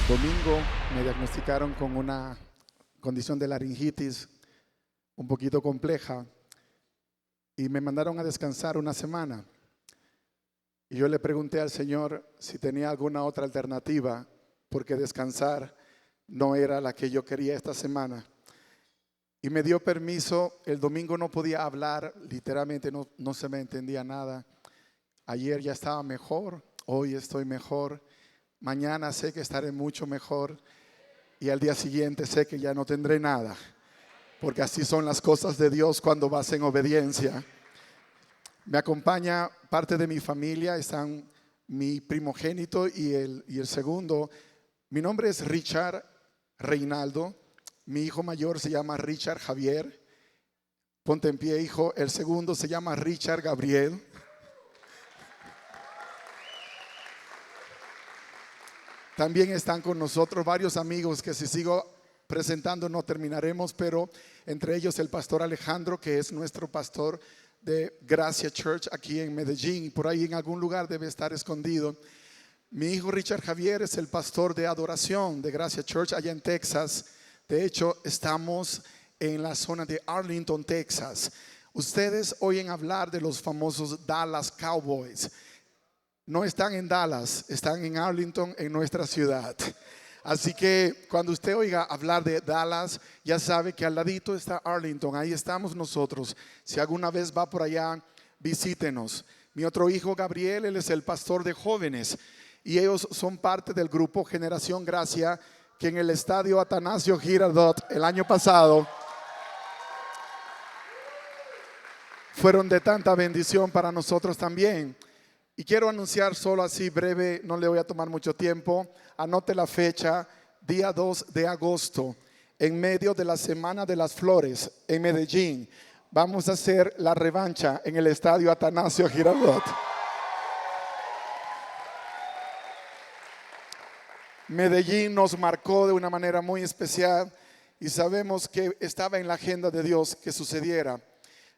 Domingo me diagnosticaron con una condición de laringitis un poquito compleja y me mandaron a descansar una semana. Y yo le pregunté al Señor si tenía alguna otra alternativa, porque descansar no era la que yo quería esta semana. Y me dio permiso. El domingo no podía hablar, literalmente no se me entendía nada. Ayer ya estaba mejor, hoy estoy mejor. Mañana sé que estaré mucho mejor y al día siguiente sé que ya no tendré nada, porque así son las cosas de Dios cuando vas en obediencia. Me acompaña parte de mi familia, están mi primogénito y el segundo. Mi nombre es Richard Reinaldo, mi hijo mayor se llama Richard Javier. Ponte en pie, hijo. El segundo se llama Richard Gabriel. También están con nosotros varios amigos que si sigo presentando no terminaremos, pero entre ellos el pastor Alejandro, que es nuestro pastor de Gracia Church aquí en Medellín, y por ahí en algún lugar debe estar escondido. Mi hijo Richard Javier es el pastor de adoración de Gracia Church allá en Texas. De hecho, estamos en la zona de Arlington, Texas. Ustedes oyen hablar de los famosos Dallas Cowboys. No están en Dallas, están en Arlington, en nuestra ciudad. Así que cuando usted oiga hablar de Dallas, ya sabe que al ladito está Arlington, ahí estamos nosotros. Si alguna vez va por allá, visítenos. Mi otro hijo Gabriel, él es el pastor de jóvenes y ellos son parte del grupo Generación Gracia, que en el estadio Atanasio Girardot el año pasado fueron de tanta bendición para nosotros también. Y quiero anunciar solo así breve, no le voy a tomar mucho tiempo. Anote la fecha, día 2 de agosto, en medio de la Semana de las Flores en Medellín. Vamos a hacer la revancha en el estadio Atanasio Girardot. Medellín nos marcó de una manera muy especial y sabemos que estaba en la agenda de Dios que sucediera.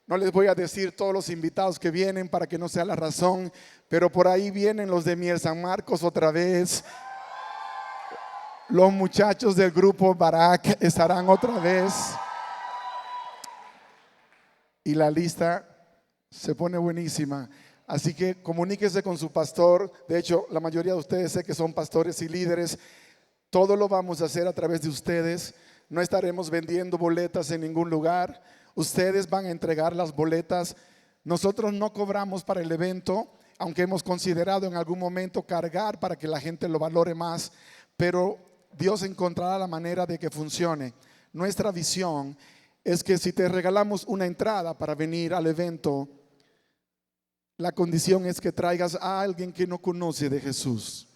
No les voy a decir todos los invitados que vienen para que no sea la razón, pero por ahí vienen los de Miel San Marcos otra vez. Los muchachos del grupo Barak estarán otra vez. Y la lista se pone buenísima. Así que comuníquese con su pastor. De hecho, la mayoría de ustedes sé que son pastores y líderes. Todo lo vamos a hacer a través de ustedes. No estaremos vendiendo boletas en ningún lugar. Ustedes van a entregar las boletas. Nosotros no cobramos para el evento, aunque hemos considerado en algún momento cargar para que la gente lo valore más, pero Dios encontrará la manera de que funcione. Nuestra visión es que si te regalamos una entrada para venir al evento, la condición es que traigas a alguien que no conoce de Jesús.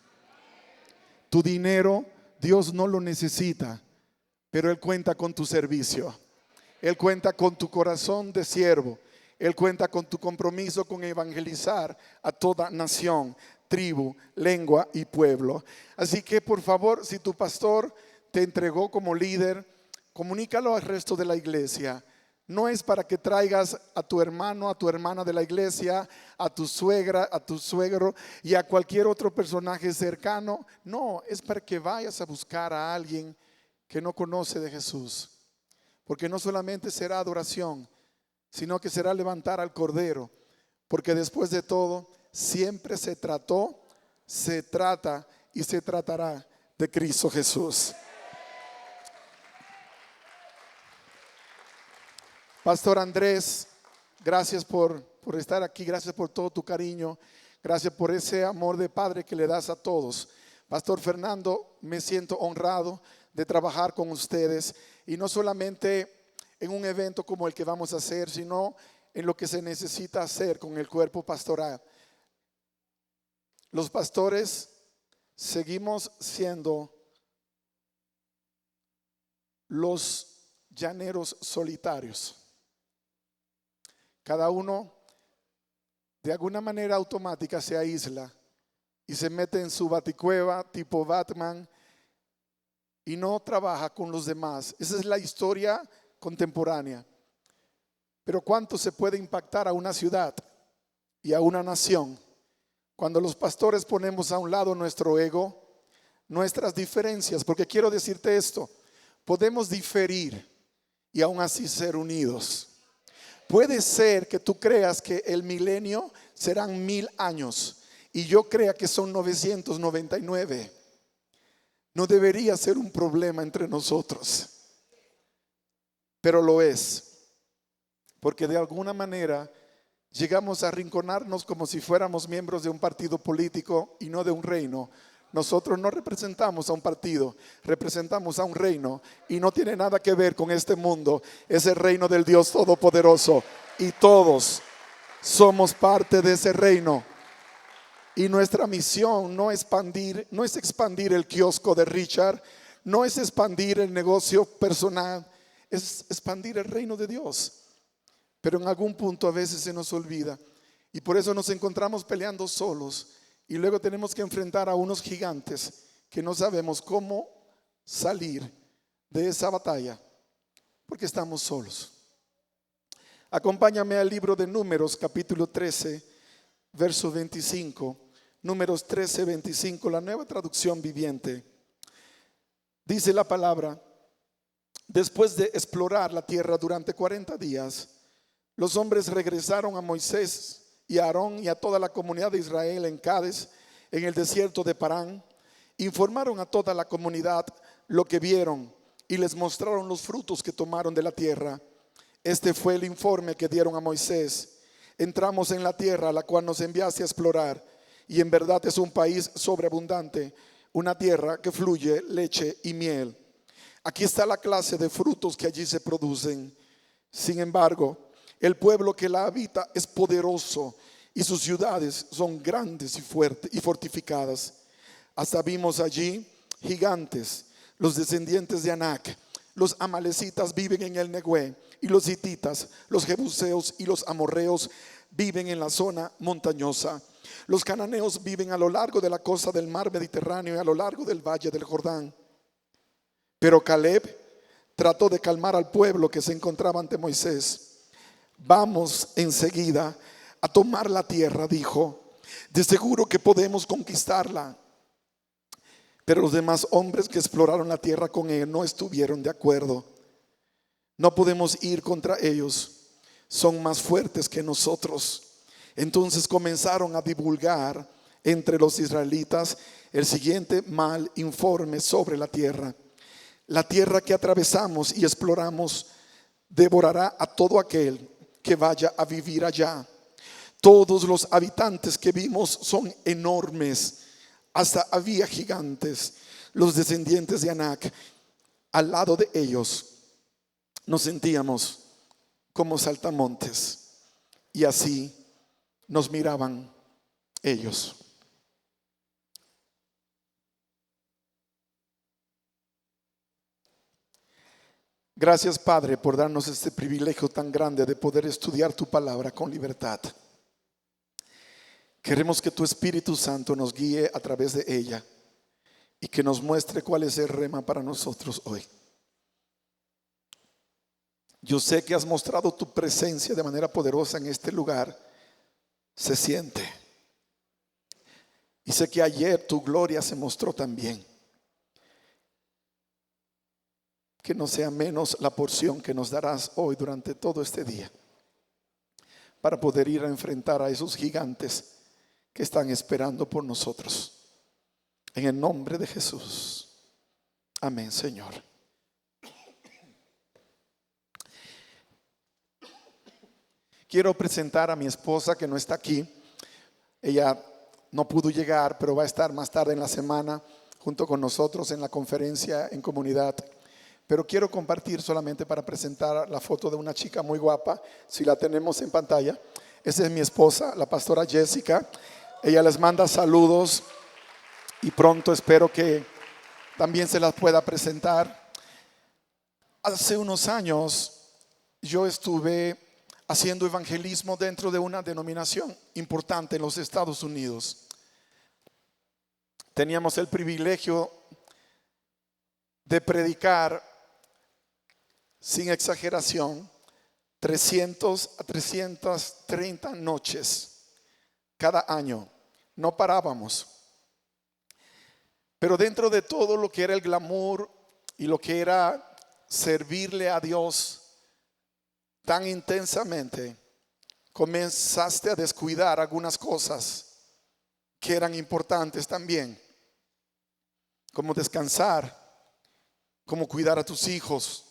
Tu dinero, Dios no lo necesita, pero Él cuenta con tu servicio. Él cuenta con tu corazón de siervo. Él cuenta con tu compromiso con evangelizar a toda nación, tribu, lengua y pueblo. Así que por favor, si tu pastor te entregó como líder, comunícalo al resto de la iglesia. No es para que traigas a tu hermano, a tu hermana de la iglesia, a tu suegra, a tu suegro y a cualquier otro personaje cercano. No, es para que vayas a buscar a alguien que no conoce de Jesús. Porque no solamente será adoración, sino que será levantar al Cordero. Porque después de todo, siempre se trató, se trata y se tratará de Cristo Jesús. Pastor Andrés, gracias por estar aquí, gracias por todo tu cariño, gracias por ese amor de padre que le das a todos. Pastor Fernando, me siento honrado de trabajar con ustedes y no solamente en un evento como el que vamos a hacer, sino en lo que se necesita hacer con el cuerpo pastoral. Los pastores seguimos siendo los llaneros solitarios. cada uno de alguna manera automática se aísla y se mete en su baticueva tipo Batman y no trabaja con los demás. Esa es la historia contemporánea. Pero ¿cuánto se puede impactar a una ciudad y a una nación cuando los pastores ponemos a un lado nuestro ego, nuestras diferencias? Porque quiero decirte esto, podemos diferir y aún así ser unidos. Puede ser que tú creas que el milenio serán 1000 años y yo crea que son 999. No debería ser un problema entre nosotros, pero lo es, porque de alguna manera llegamos a arrinconarnos como si fuéramos miembros de un partido político y no de un reino. Nosotros no representamos a un partido, representamos a un reino y no tiene nada que ver con este mundo. Es el reino del Dios Todopoderoso y todos somos parte de ese reino. Y nuestra misión no es expandir el kiosco de Richard, no es expandir el negocio personal, es expandir el reino de Dios. Pero en algún punto a veces se nos olvida y por eso nos encontramos peleando solos. Y luego tenemos que enfrentar a unos gigantes que no sabemos cómo salir de esa batalla porque estamos solos. Acompáñame al libro de Números, capítulo 13, verso 25. Números 13, 25, la Nueva Traducción Viviente. Dice la palabra: después de explorar la tierra durante 40 días, los hombres regresaron a Moisés y a Aarón y a toda la comunidad de Israel en Cades, en el desierto de Parán. Informaron a toda la comunidad lo que vieron y les mostraron los frutos que tomaron de la tierra. Este fue el informe que dieron a Moisés: entramos en la tierra a la cual nos enviaste a explorar, y en verdad es un país sobreabundante, una tierra que fluye leche y miel. Aquí está la clase de frutos que allí se producen. Sin embargo, el pueblo que la habita es poderoso y sus ciudades son grandes y fuertes y fortificadas. Hasta vimos allí gigantes, los descendientes de Anac. Los amalecitas viven en el Negué, y los hititas, los jebuseos y los amorreos viven en la zona montañosa. Los cananeos viven a lo largo de la costa del mar Mediterráneo y a lo largo del valle del Jordán. Pero Caleb trató de calmar al pueblo que se encontraba ante Moisés. Vamos enseguida a tomar la tierra, dijo. De seguro que podemos conquistarla. Pero los demás hombres que exploraron la tierra con él no estuvieron de acuerdo. No podemos ir contra ellos, son más fuertes que nosotros. Entonces comenzaron a divulgar entre los israelitas el siguiente mal informe sobre la tierra: la tierra que atravesamos y exploramos devorará a todo aquel que vaya a vivir allá. Todos los habitantes que vimos son enormes, hasta había gigantes. Los descendientes de Anac, al lado de ellos nos sentíamos como saltamontes, y así nos miraban ellos. Gracias, Padre, por darnos este privilegio tan grande de poder estudiar tu palabra con libertad. Queremos que tu Espíritu Santo nos guíe a través de ella y que nos muestre cuál es el rema para nosotros hoy. Yo sé que has mostrado tu presencia de manera poderosa en este lugar. Se siente. Y sé que ayer tu gloria se mostró también. Que no sea menos la porción que nos darás hoy durante todo este día, para poder ir a enfrentar a esos gigantes que están esperando por nosotros. En el nombre de Jesús. Amén, Señor. Quiero presentar a mi esposa, que no está aquí. Ella no pudo llegar, pero va a estar más tarde en la semana junto con nosotros en la conferencia en comunidad. Pero quiero compartir solamente para presentar la foto de una chica muy guapa, si la tenemos en pantalla. Esa es mi esposa, la pastora Jessica. Ella les manda saludos y pronto espero que también se las pueda presentar. Hace unos años yo estuve haciendo evangelismo dentro de una denominación importante en los Estados Unidos. Teníamos el privilegio de predicar, sin exageración, 300 a 330 noches cada año. No parábamos. Pero dentro de todo lo que era el glamour y lo que era servirle a Dios tan intensamente, comenzaste a descuidar algunas cosas que eran importantes también, como descansar, como cuidar a tus hijos,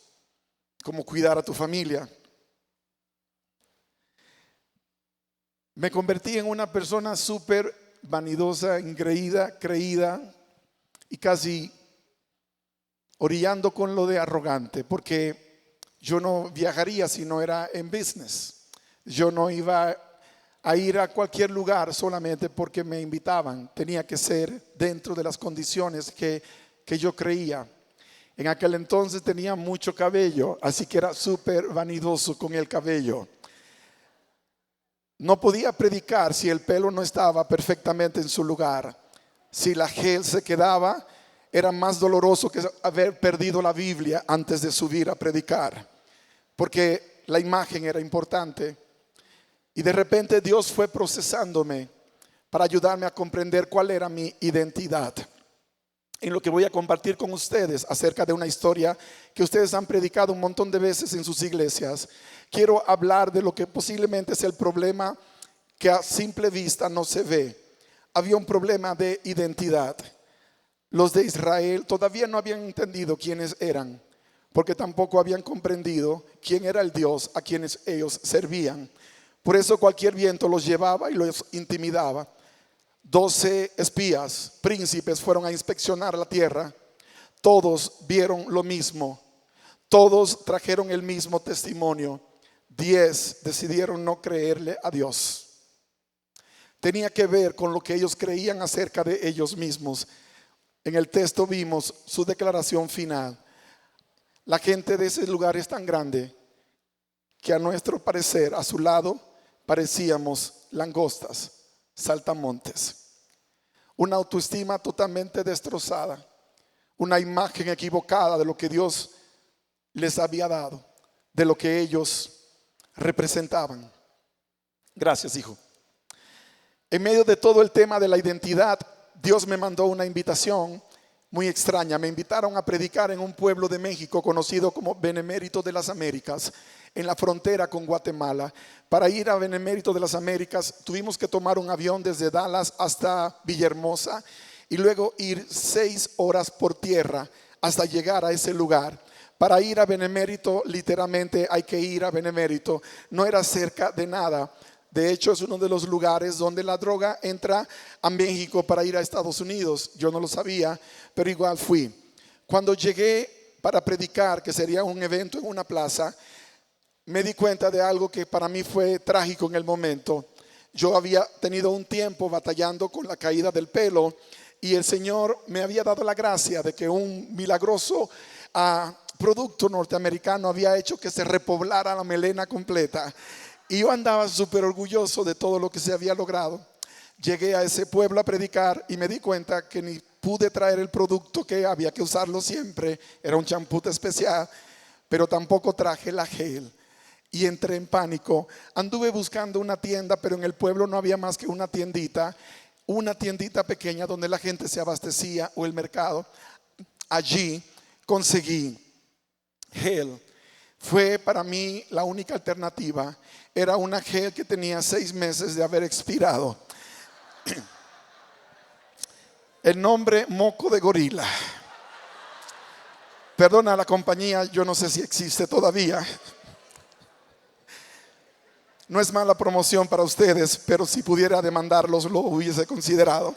como cuidar a tu familia. Me convertí en una persona súper vanidosa, engreída, creída y casi orillando con lo de arrogante, porque yo no viajaría si no era en business. Yo no iba a ir a cualquier lugar solamente porque me invitaban. Tenía que ser dentro de las condiciones que yo creía. En aquel entonces tenía mucho cabello, así que era súper vanidoso con el cabello. No podía predicar si el pelo no estaba perfectamente en su lugar. Si la gel se quedaba, era más doloroso que haber perdido la Biblia antes de subir a predicar, porque la imagen era importante. Y de repente Dios fue procesándome para ayudarme a comprender cuál era mi identidad. En lo que voy a compartir con ustedes acerca de una historia que ustedes han predicado un montón de veces en sus iglesias, quiero hablar de lo que posiblemente es el problema que a simple vista no se ve. Había un problema de identidad. Los de Israel todavía no habían entendido quiénes eran, porque tampoco habían comprendido quién era el Dios a quienes ellos servían. Por eso cualquier viento los llevaba y los intimidaba. 12 espías, príncipes, fueron a inspeccionar la tierra. Todos vieron lo mismo. Todos trajeron el mismo testimonio. 10 decidieron no creerle a Dios. Tenía que ver con lo que ellos creían acerca de ellos mismos. En el texto vimos su declaración final. La gente de ese lugar es tan grande que a nuestro parecer, a su lado, parecíamos langostas, saltamontes. Una autoestima totalmente destrozada, una imagen equivocada de lo que Dios les había dado, de lo que ellos representaban. Gracias, hijo. En medio de todo el tema de la identidad, Dios me mandó una invitación muy extraña. Me invitaron a predicar en un pueblo de México conocido como Benemérito de las Américas, en la frontera con Guatemala. Para ir a Benemérito de las Américas tuvimos que tomar un avión desde Dallas hasta Villahermosa y luego ir 6 horas por tierra hasta llegar a ese lugar. Para ir a Benemérito, literalmente hay que ir a Benemérito. No era cerca de nada. De hecho, es uno de los lugares donde la droga entra a México para ir a Estados Unidos. Yo no lo sabía, pero igual fui. Cuando llegué para predicar, que sería un evento en una plaza, me di cuenta de algo que para mí fue trágico en el momento. Yo había tenido un tiempo batallando con la caída del pelo y el Señor me había dado la gracia de que un milagroso producto norteamericano había hecho que se repoblara la melena completa. Y yo andaba súper orgulloso de todo lo que se había logrado. Llegué a ese pueblo a predicar y me di cuenta que ni pude traer el producto, que había que usarlo siempre. Era un champú especial, pero tampoco traje la gel. Y entré en pánico. Anduve buscando una tienda, pero en el pueblo no había más que una tiendita pequeña donde la gente se abastecía, o el mercado. Allí conseguí gel. Fue para mí la única alternativa. Era una gel que tenía 6 meses de haber expirado. El nombre, moco de gorila. Perdona la compañía, yo no sé si existe todavía. No es mala promoción para ustedes, pero si pudiera demandarlos lo hubiese considerado.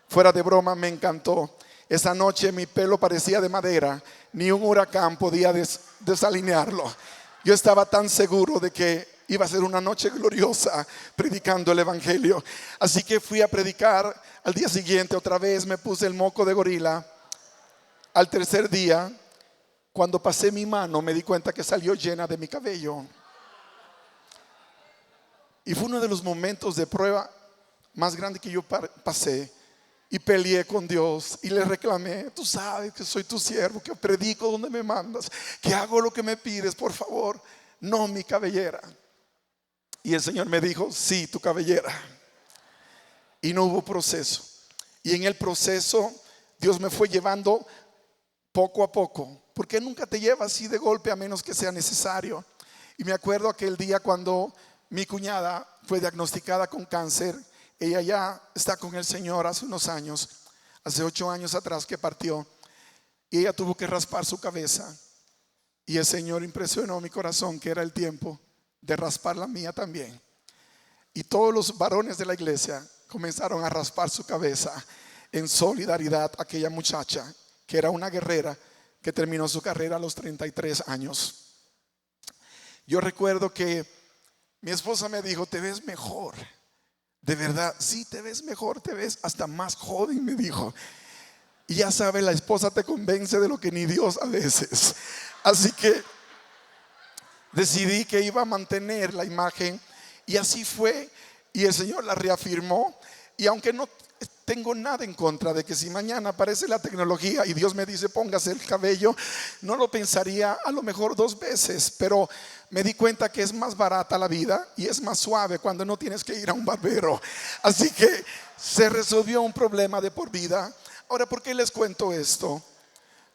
Fuera de broma, me encantó. Esa noche mi pelo parecía de madera. Ni un huracán podía desalinearlo. Yo estaba tan seguro de que iba a ser una noche gloriosa predicando el evangelio. Así que fui a predicar. Al día siguiente otra vez me puse el moco de gorila. Al tercer día Cuando pasé mi mano me di cuenta que salió llena de mi cabello. Y fue uno de los momentos de prueba más grande que yo pasé. Y peleé con Dios y le reclamé: tú sabes que soy tu siervo, que predico donde me mandas, que hago lo que me pides, por favor, no mi cabellera. Y el Señor me dijo: sí, tu cabellera. Y no hubo proceso. Y en el proceso Dios me fue llevando poco a poco, porque nunca te lleva así de golpe a menos que sea necesario. Y me acuerdo aquel día cuando mi cuñada fue diagnosticada con cáncer. Ella ya está con el Señor hace unos años, hace 8 años atrás que partió. Y ella tuvo que raspar su cabeza. Y el Señor impresionó mi corazón que era el tiempo de raspar la mía también. Y todos los varones de la iglesia comenzaron a raspar su cabeza en solidaridad a aquella muchacha que era una guerrera que terminó su carrera a los 33 años. Yo recuerdo que mi esposa me dijo: te ves mejor. De verdad, sí, te ves mejor, te ves hasta más joven, me dijo. Y ya sabe, la esposa te convence de lo que ni Dios a veces. Así que decidí que iba a mantener la imagen, y así fue. Y el Señor la reafirmó. Y aunque no tengo nada en contra de que si mañana aparece la tecnología y Dios me dice póngase el cabello, no lo pensaría a lo mejor 2 veces. Pero me di cuenta que es más barata la vida y es más suave cuando no tienes que ir a un barbero. Así que se resolvió un problema de por vida. Ahora, ¿por qué les cuento esto?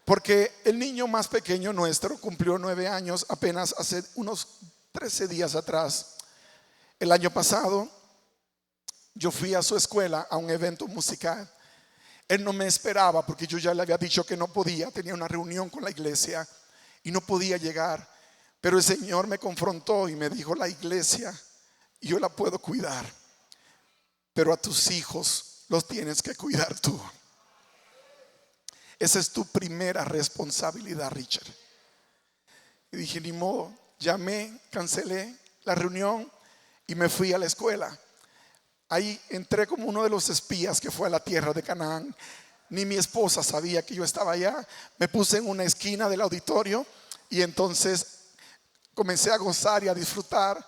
Porque el niño más pequeño nuestro cumplió 9 años apenas hace unos 13 días atrás. El año pasado yo fui a su escuela a un evento musical. Él no me esperaba porque yo ya le había dicho que no podía, tenía una reunión con la iglesia y no podía llegar. Pero el Señor me confrontó y me dijo: la iglesia yo la puedo cuidar, pero a tus hijos los tienes que cuidar tú. Esa es tu primera responsabilidad, Richard. Y dije: ni modo. Llamé, cancelé la reunión y me fui a la escuela. Ahí entré como uno de los espías que fue a la tierra de Canaán. Ni mi esposa sabía que yo estaba allá. Me puse en una esquina del auditorio y entonces comencé a gozar y a disfrutar.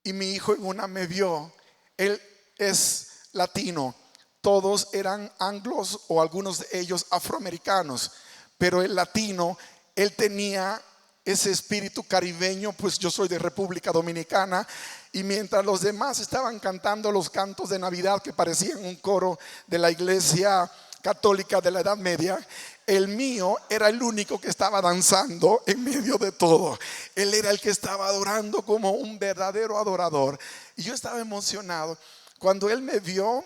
Y mi hijo en una me vio. Él es latino. Todos eran anglos o algunos de ellos afroamericanos. Pero el latino, él tenía ese espíritu caribeño, pues yo soy de República Dominicana. Y mientras los demás estaban cantando los cantos de Navidad que parecían un coro de la iglesia católica de la Edad Media, el mío era el único que estaba danzando en medio de todo. Él era el que estaba adorando como un verdadero adorador. Y yo estaba emocionado. Cuando él me vio,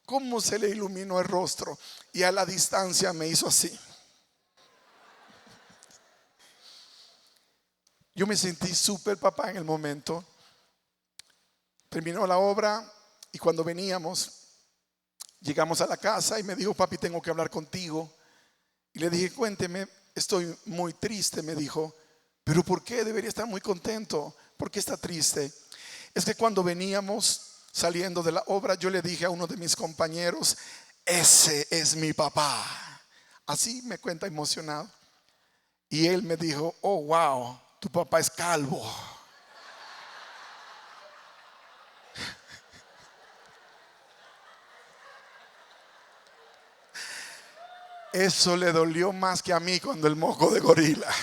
cómo se le iluminó el rostro, y a la distancia me hizo así. Yo me sentí súper papá en el momento. Terminó la obra y cuando veníamos, llegamos a la casa y me dijo: papi, tengo que hablar contigo. Y le dije: cuénteme. Estoy muy triste, me dijo. ¿Pero por qué? Debería estar muy contento. ¿Por qué está triste? Es que cuando veníamos saliendo de la obra, yo le dije a uno de mis compañeros: ese es mi papá. Así me cuenta emocionado. Y él me dijo: oh, wow, tu papá es calvo. Eso le dolió más que a mí cuando el moco de gorila.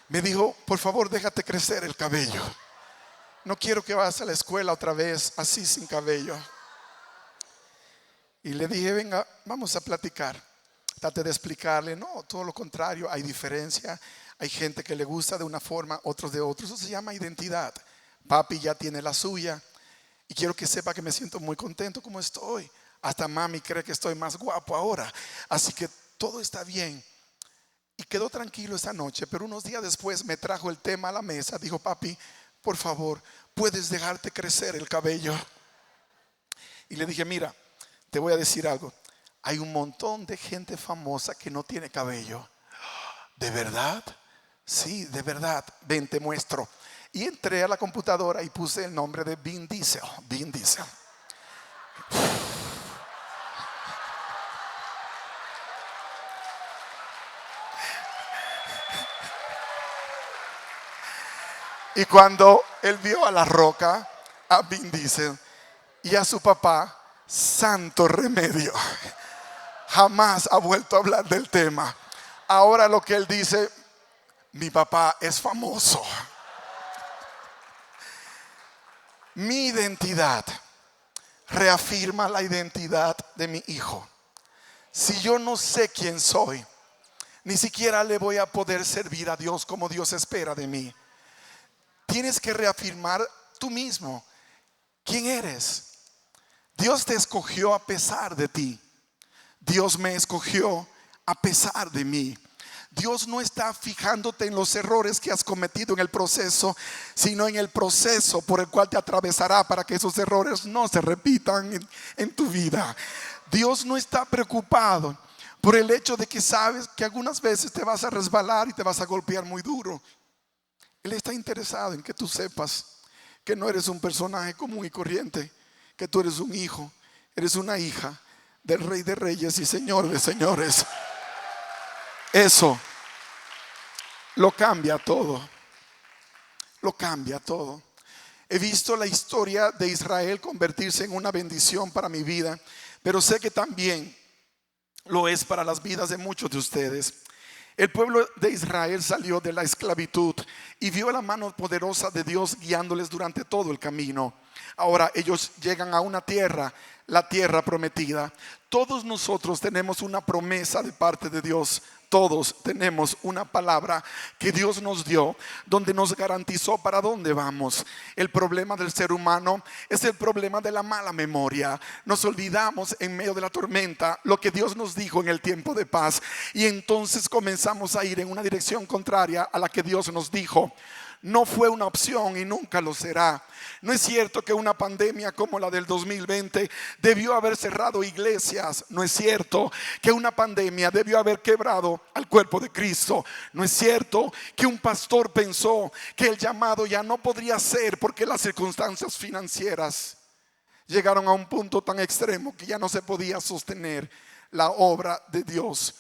Me dijo: por favor, déjate crecer el cabello. No quiero que vayas a la escuela otra vez así sin cabello. Y le dije: venga, vamos a platicar. Traté de explicarle: no, todo lo contrario, hay diferencia. Hay gente que le gusta de una forma, otros de otros. Eso se llama identidad. Papi ya tiene la suya. Y quiero que sepa que me siento muy contento como estoy. Hasta mami cree que estoy más guapo ahora. Así que todo está bien. Y quedó tranquilo esa noche. Pero unos días después me trajo el tema a la mesa. Dijo: papi, por favor, ¿puedes dejarte crecer el cabello? Y le dije: mira, te voy a decir algo. Hay un montón de gente famosa que no tiene cabello. ¿De verdad? Sí, de verdad. Ven, te muestro. Y entré a la computadora y puse el nombre de Vin Diesel. Vin Diesel. Y cuando él vio a la roca, a Vin Diesel y a su papá, santo remedio, jamás ha vuelto a hablar del tema. Ahora lo que él dice, mi papá es famoso. Mi identidad reafirma la identidad de mi hijo. Si yo no sé quién soy, ni siquiera le voy a poder servir a Dios como Dios espera de mí. Tienes que reafirmar tú mismo quién eres. Dios te escogió a pesar de ti. Dios me escogió a pesar de mí. Dios no está fijándote en los errores que has cometido en el proceso, sino en el proceso por el cual te atravesará para que esos errores no se repitan en tu vida. Dios no está preocupado por el hecho de que sabes que algunas veces te vas a resbalar y te vas a golpear muy duro. Él está interesado en que tú sepas que no eres un personaje común y corriente, que tú eres un hijo, eres una hija del Rey de Reyes y Señor de Señores. Eso lo cambia todo. Lo cambia todo. He visto la historia de Israel convertirse en una bendición para mi vida, pero sé que también lo es para las vidas de muchos de ustedes. El pueblo de Israel salió de la esclavitud y vio la mano poderosa de Dios guiándoles durante todo el camino. Ahora ellos llegan a una tierra, la tierra prometida. Todos nosotros tenemos una promesa de parte de Dios. Todos tenemos una palabra que Dios nos dio, donde nos garantizó para dónde vamos. El problema del ser humano es el problema de la mala memoria. Nos olvidamos en medio de la tormenta lo que Dios nos dijo en el tiempo de paz, y entonces comenzamos a ir en una dirección contraria a la que Dios nos dijo. No fue una opción y nunca lo será. No es cierto que una pandemia como la del 2020 debió haber cerrado iglesias. No es cierto que una pandemia debió haber quebrado al cuerpo de Cristo. No es cierto que un pastor pensó que el llamado ya no podría ser porque las circunstancias financieras llegaron a un punto tan extremo que ya no se podía sostener la obra de Dios.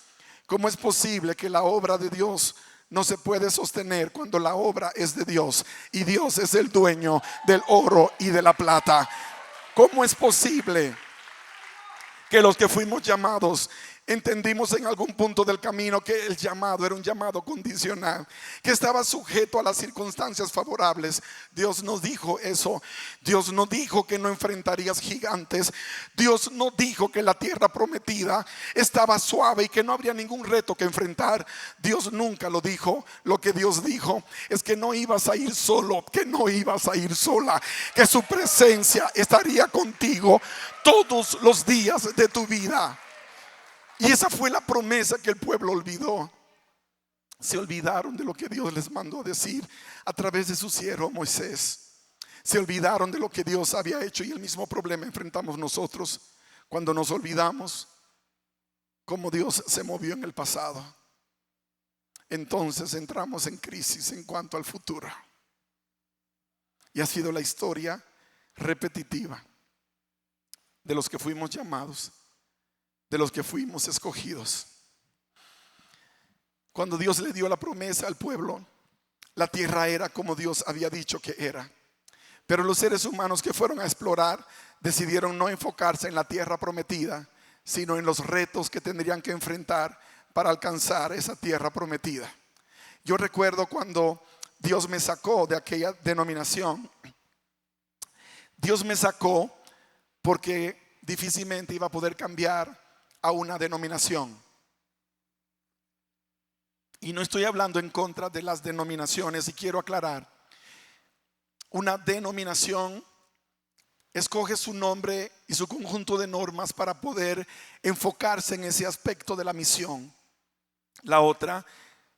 ¿Cómo es posible que la obra de Dios no se puede sostener cuando la obra es de Dios y Dios es el dueño del oro y de la plata? ¿Cómo es posible que los que fuimos llamados entendimos en algún punto del camino que el llamado era un llamado condicional, que estaba sujeto a las circunstancias favorables? Dios no dijo eso. Dios no dijo que no enfrentarías gigantes. Dios no dijo que la tierra prometida estaba suave y que no habría ningún reto que enfrentar. Dios nunca lo dijo. Lo que Dios dijo es que no ibas a ir solo, que no ibas a ir sola, que su presencia estaría contigo todos los días de tu vida. Y esa fue la promesa que el pueblo olvidó. Se olvidaron de lo que Dios les mandó decir a través de su siervo Moisés. Se olvidaron de lo que Dios había hecho, y el mismo problema enfrentamos nosotros cuando nos olvidamos cómo Dios se movió en el pasado. Entonces entramos en crisis en cuanto al futuro. Y ha sido la historia repetitiva de los que fuimos llamados, de los que fuimos escogidos. Cuando Dios le dio la promesa al pueblo, la tierra era como Dios había dicho que era. Pero los seres humanos que fueron a explorar decidieron no enfocarse en la tierra prometida, sino en los retos que tendrían que enfrentar para alcanzar esa tierra prometida. Yo recuerdo cuando Dios me sacó de aquella denominación. Dios me sacó porque difícilmente iba a poder cambiar a una denominación. Y no estoy hablando en contra de las denominaciones, y quiero aclarar: una denominación escoge su nombre y su conjunto de normas para poder enfocarse en ese aspecto de la misión, la otra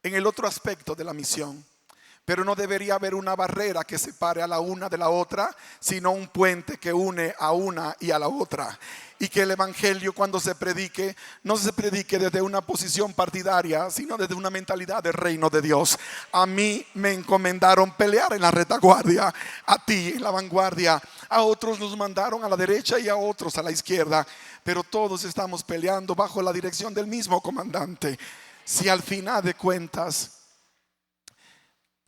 en el otro aspecto de la misión. Pero no debería haber una barrera que separe a la una de la otra, sino un puente que une a una y a la otra. Y que el evangelio, cuando se predique, no se predique desde una posición partidaria, sino desde una mentalidad del reino de Dios. A mí me encomendaron pelear en la retaguardia, a ti en la vanguardia, a otros nos mandaron a la derecha y a otros a la izquierda, pero todos estamos peleando bajo la dirección del mismo comandante. Si al final de cuentas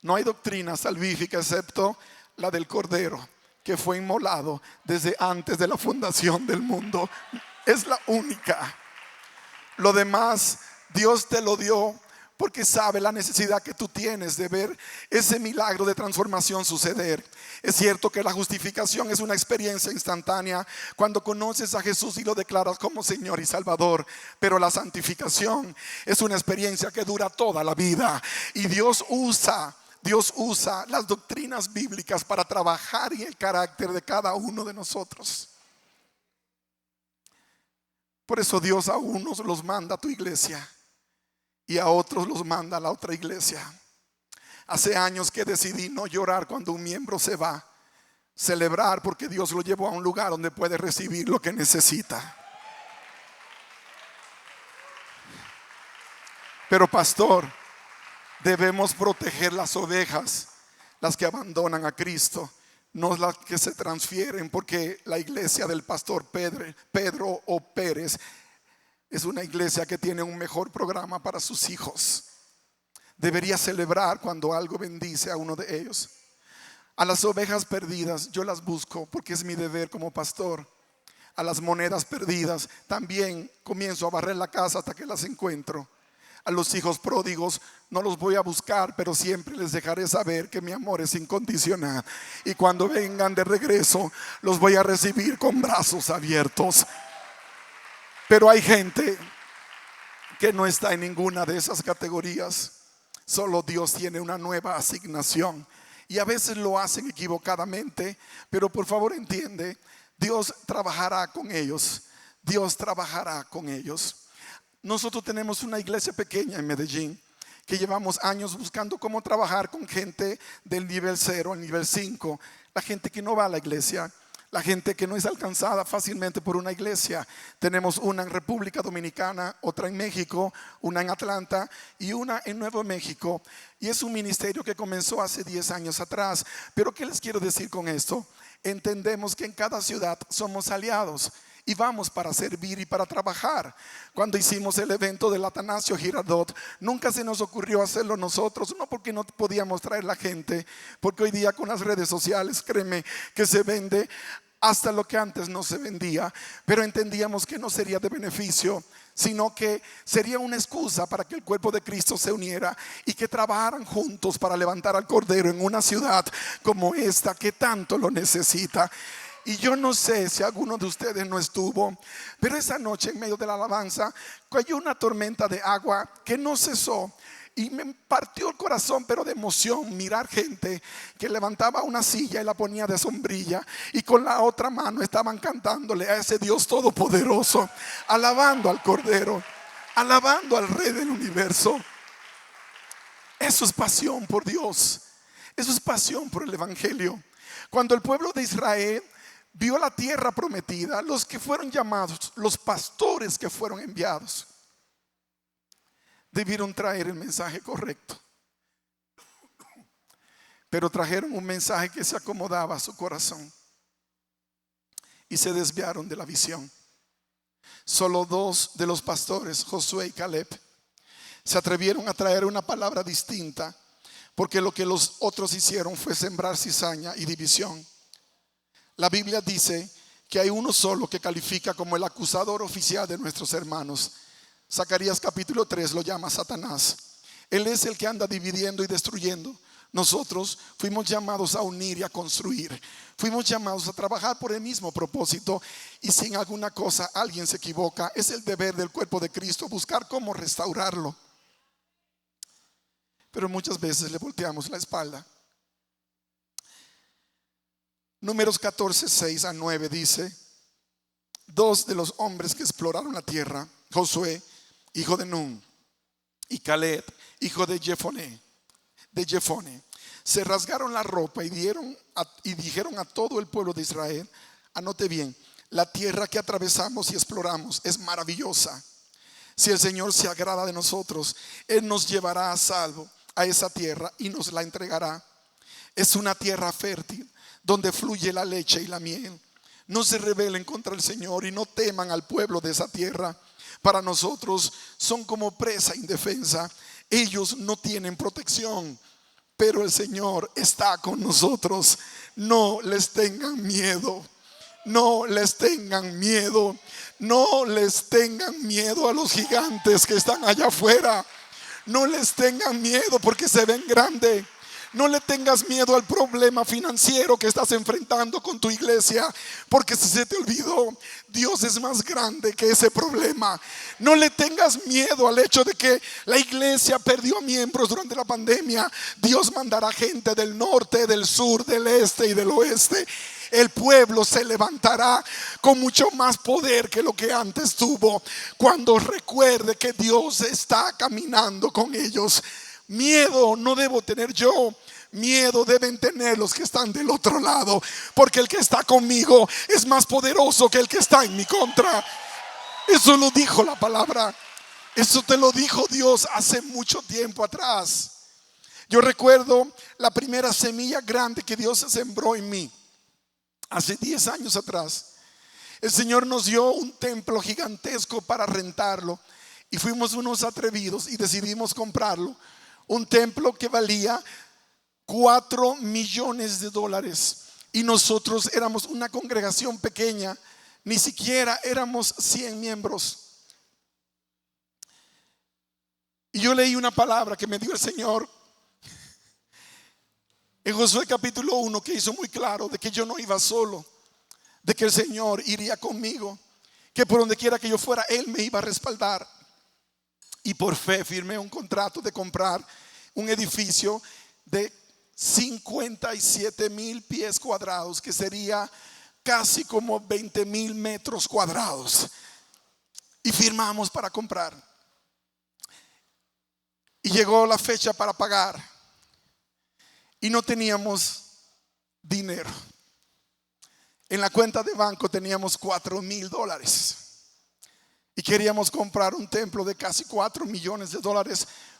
No hay doctrina salvífica excepto la del Cordero, que fue inmolado desde antes de la fundación del mundo. Es la única. Lo demás, Dios te lo dio porque sabe la necesidad que tú tienes de ver ese milagro de transformación suceder. Es cierto que la justificación es una experiencia instantánea cuando conoces a Jesús y lo declaras como Señor y Salvador, pero la santificación es una experiencia que dura toda la vida. Y Dios usa las doctrinas bíblicas para trabajar en el carácter de cada uno de nosotros. Por eso Dios a unos los manda a tu iglesia y a otros los manda a la otra iglesia. Hace años que decidí no llorar cuando un miembro se va, celebrar porque Dios lo llevó a un lugar donde puede recibir lo que necesita. Pero pastor, debemos proteger las ovejas, las que abandonan a Cristo, no las que se transfieren, porque la iglesia del pastor Pedro o Pérez es una iglesia que tiene un mejor programa para sus hijos. Debería celebrar cuando algo bendice a uno de ellos. A las ovejas perdidas yo las busco porque es mi deber como pastor. A las monedas perdidas también comienzo a barrer la casa hasta que las encuentro. A los hijos pródigos no los voy a buscar, pero siempre les dejaré saber que mi amor es incondicional. Y cuando vengan de regreso, los voy a recibir con brazos abiertos. Pero hay gente que no está en ninguna de esas categorías. Solo Dios tiene una nueva asignación. Y a veces lo hacen equivocadamente, pero por favor entiende, Dios trabajará con ellos. Dios trabajará con ellos. Nosotros tenemos una iglesia pequeña en Medellín que llevamos años buscando cómo trabajar con gente del nivel 0 al nivel 5. La gente que no va a la iglesia, la gente que no es alcanzada fácilmente por una iglesia. Tenemos una en República Dominicana, otra en México, una en Atlanta y una en Nuevo México. Y es un ministerio que comenzó hace 10 años atrás. Pero ¿qué les quiero decir con esto? Entendemos que en cada ciudad somos aliados y vamos para servir y para trabajar. Cuando hicimos el evento del Atanasio Girardot, nunca se nos ocurrió hacerlo nosotros, no porque no podíamos traer la gente, porque hoy día con las redes sociales, créeme que se vende hasta lo que antes no se vendía, pero entendíamos que no sería de beneficio, sino que sería una excusa para que el cuerpo de Cristo se uniera y que trabajaran juntos para levantar al Cordero en una ciudad como esta que tanto lo necesita. Y yo no sé si alguno de ustedes no estuvo, pero esa noche en medio de la alabanza cayó una tormenta de agua que no cesó. Y me partió el corazón, pero de emoción, mirar gente que levantaba una silla y la ponía de sombrilla y con la otra mano estaban cantándole a ese Dios todopoderoso, alabando al Cordero, alabando al Rey del universo. Eso es pasión por Dios, eso es pasión por el Evangelio. Cuando el pueblo de Israel vio la tierra prometida, los que fueron llamados, los pastores que fueron enviados, debieron traer el mensaje correcto, pero trajeron un mensaje que se acomodaba a su corazón y se desviaron de la visión. Solo 2 de los pastores, Josué y Caleb, se atrevieron a traer una palabra distinta, porque lo que los otros hicieron fue sembrar cizaña y división. La Biblia dice que hay uno solo que califica como el acusador oficial de nuestros hermanos. Zacarías capítulo 3 lo llama Satanás. Él es el que anda dividiendo y destruyendo. Nosotros fuimos llamados a unir y a construir. Fuimos llamados a trabajar por el mismo propósito. Y si en alguna cosa alguien se equivoca, es el deber del cuerpo de Cristo buscar cómo restaurarlo. Pero muchas veces le volteamos la espalda. Números 14, 6 a 9 dice: 2 de los hombres que exploraron la tierra, Josué, hijo de Nun, y Caleb, hijo de Jefone, se rasgaron la ropa y dijeron a todo el pueblo de Israel: anote bien, la tierra que atravesamos y exploramos es maravillosa. Si el Señor se agrada de nosotros, Él nos llevará a salvo a esa tierra y nos la entregará. Es una tierra fértil donde fluye la leche y la miel. No se rebelen contra el Señor y no teman al pueblo de esa tierra. Para nosotros son como presa indefensa. Ellos no tienen protección, pero el Señor está con nosotros. No les tengan miedo. No les tengan miedo. No les tengan miedo a los gigantes que están allá afuera. No les tengan miedo porque se ven grandes. No le tengas miedo al problema financiero que estás enfrentando con tu iglesia, porque si se te olvidó, Dios es más grande que ese problema. No le tengas miedo al hecho de que la iglesia perdió miembros durante la pandemia. Dios mandará gente del norte, del sur, del este y del oeste. El pueblo se levantará con mucho más poder que lo que antes tuvo, cuando recuerde que Dios está caminando con ellos. Miedo no debo tener yo. Miedo deben tener los que están del otro lado, porque el que está conmigo es más poderoso que el que está en mi contra. Eso lo dijo la palabra. Eso te lo dijo Dios hace mucho tiempo atrás. Yo recuerdo la primera semilla grande que Dios sembró en mí. Hace 10 años atrás, el Señor nos dio un templo gigantesco para rentarlo, y fuimos unos atrevidos y decidimos comprarlo. Un templo que valía $4 millones, y nosotros éramos una congregación pequeña, ni siquiera éramos 100 miembros. Y yo leí una palabra que me dio el Señor en Josué capítulo 1, que hizo muy claro de que yo no iba solo, de que el Señor iría conmigo, que por donde quiera que yo fuera, Él me iba a respaldar. Y por fe firmé un contrato de comprar un edificio de 57,000 pies cuadrados, que sería casi como 20,000 metros cuadrados. Y firmamos para comprar. Y llegó la fecha para pagar, y no teníamos dinero. En la cuenta de banco teníamos $4,000, y queríamos comprar un templo de casi $4 millones,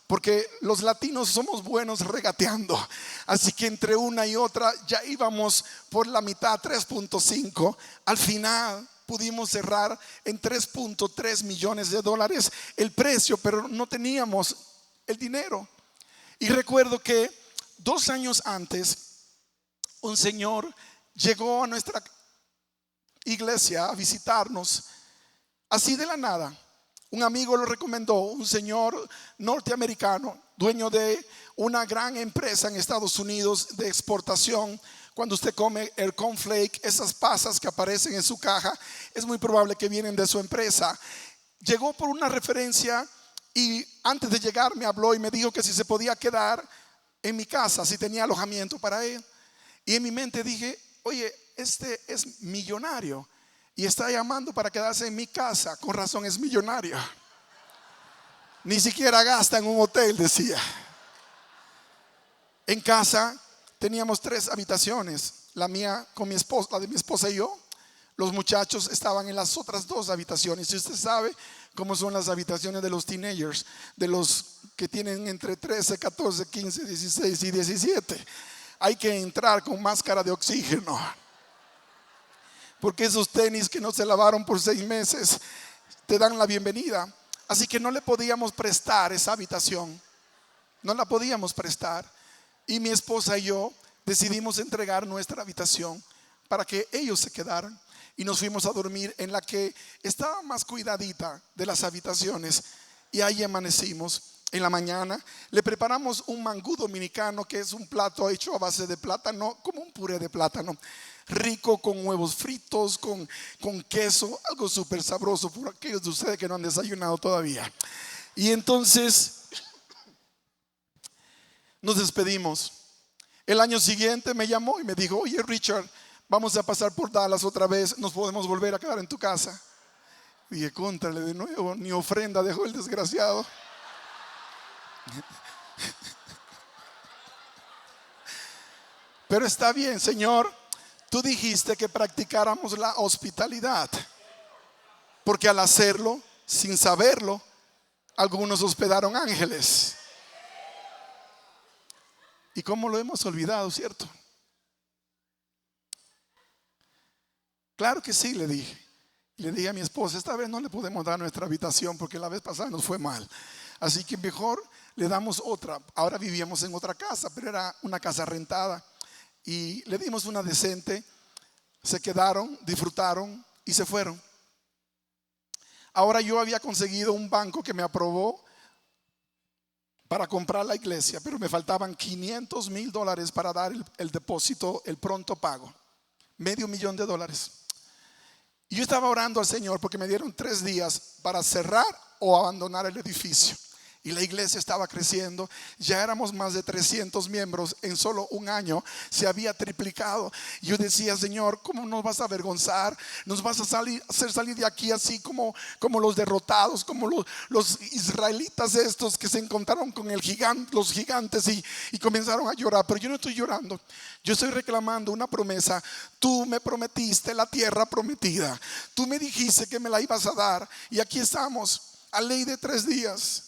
porque los latinos somos buenos regateando. Así que entre una y otra ya íbamos por la mitad, 3.5. Al final pudimos cerrar en $3.3 millones el precio, pero no teníamos el dinero. Y recuerdo que 2 años antes, un señor llegó a nuestra iglesia a visitarnos, así de la nada. Un amigo lo recomendó, un señor norteamericano, dueño de una gran empresa en Estados Unidos de exportación. Cuando usted come el cornflake, esas pasas que aparecen en su caja, es muy probable que vienen de su empresa. Llegó por una referencia, y antes de llegar me habló y me dijo que si se podía quedar en mi casa, si tenía alojamiento para él. Y en mi mente dije, oye, este es millonario y está llamando para quedarse en mi casa. Con razón es millonario. Ni siquiera gasta en un hotel, decía. En casa teníamos 3 habitaciones. La mía con mi esposa, la de mi esposa y yo. Los muchachos estaban en las otras 2 habitaciones. Y usted sabe cómo son las habitaciones de los teenagers, de los que tienen entre 13, 14, 15, 16 y 17. Hay que entrar con máscara de oxígeno, porque esos tenis que no se lavaron por 6 meses te dan la bienvenida. Así que no le podíamos prestar esa habitación. No la podíamos prestar. Y mi esposa y yo decidimos entregar nuestra habitación para que ellos se quedaran. Y nos fuimos a dormir en la que estaba más cuidadita de las habitaciones. Y ahí amanecimos. En la mañana le preparamos un mangú dominicano, que es un plato hecho a base de plátano, como un puré de plátano, rico, con huevos fritos, con queso, algo súper sabroso por aquellos de ustedes que no han desayunado todavía. Y entonces nos despedimos. El año siguiente me llamó y me dijo, oye Richard, vamos a pasar por Dallas otra vez, nos podemos volver a quedar en tu casa. Dije, cóntrale de nuevo, ni ofrenda dejó el desgraciado. Pero está bien, Señor, tú dijiste que practicáramos la hospitalidad, porque al hacerlo, sin saberlo, algunos hospedaron ángeles. ¿Y cómo lo hemos olvidado, cierto? Claro que sí, le dije. Le dije a mi esposa, esta vez no le podemos dar nuestra habitación porque la vez pasada nos fue mal. Así que mejor le damos otra. Ahora vivíamos en otra casa, pero era una casa rentada. Y le dimos una decente. Se quedaron, disfrutaron y se fueron. Ahora yo había conseguido un banco que me aprobó para comprar la iglesia, pero me faltaban $500,000 para dar el depósito, el pronto pago. $500,000. Y yo estaba orando al Señor porque me dieron 3 días para cerrar o abandonar el edificio. Y la iglesia estaba creciendo. Ya éramos más de 300 miembros. En solo un año se había triplicado. Yo decía: Señor, ¿cómo nos vas a avergonzar? Nos vas a hacer salir de aquí así como los derrotados, como los israelitas estos que se encontraron con los gigantes y comenzaron a llorar. Pero yo no estoy llorando. Yo estoy reclamando una promesa. Tú me prometiste la tierra prometida. Tú me dijiste que me la ibas a dar. Y aquí estamos, a ley de 3 días.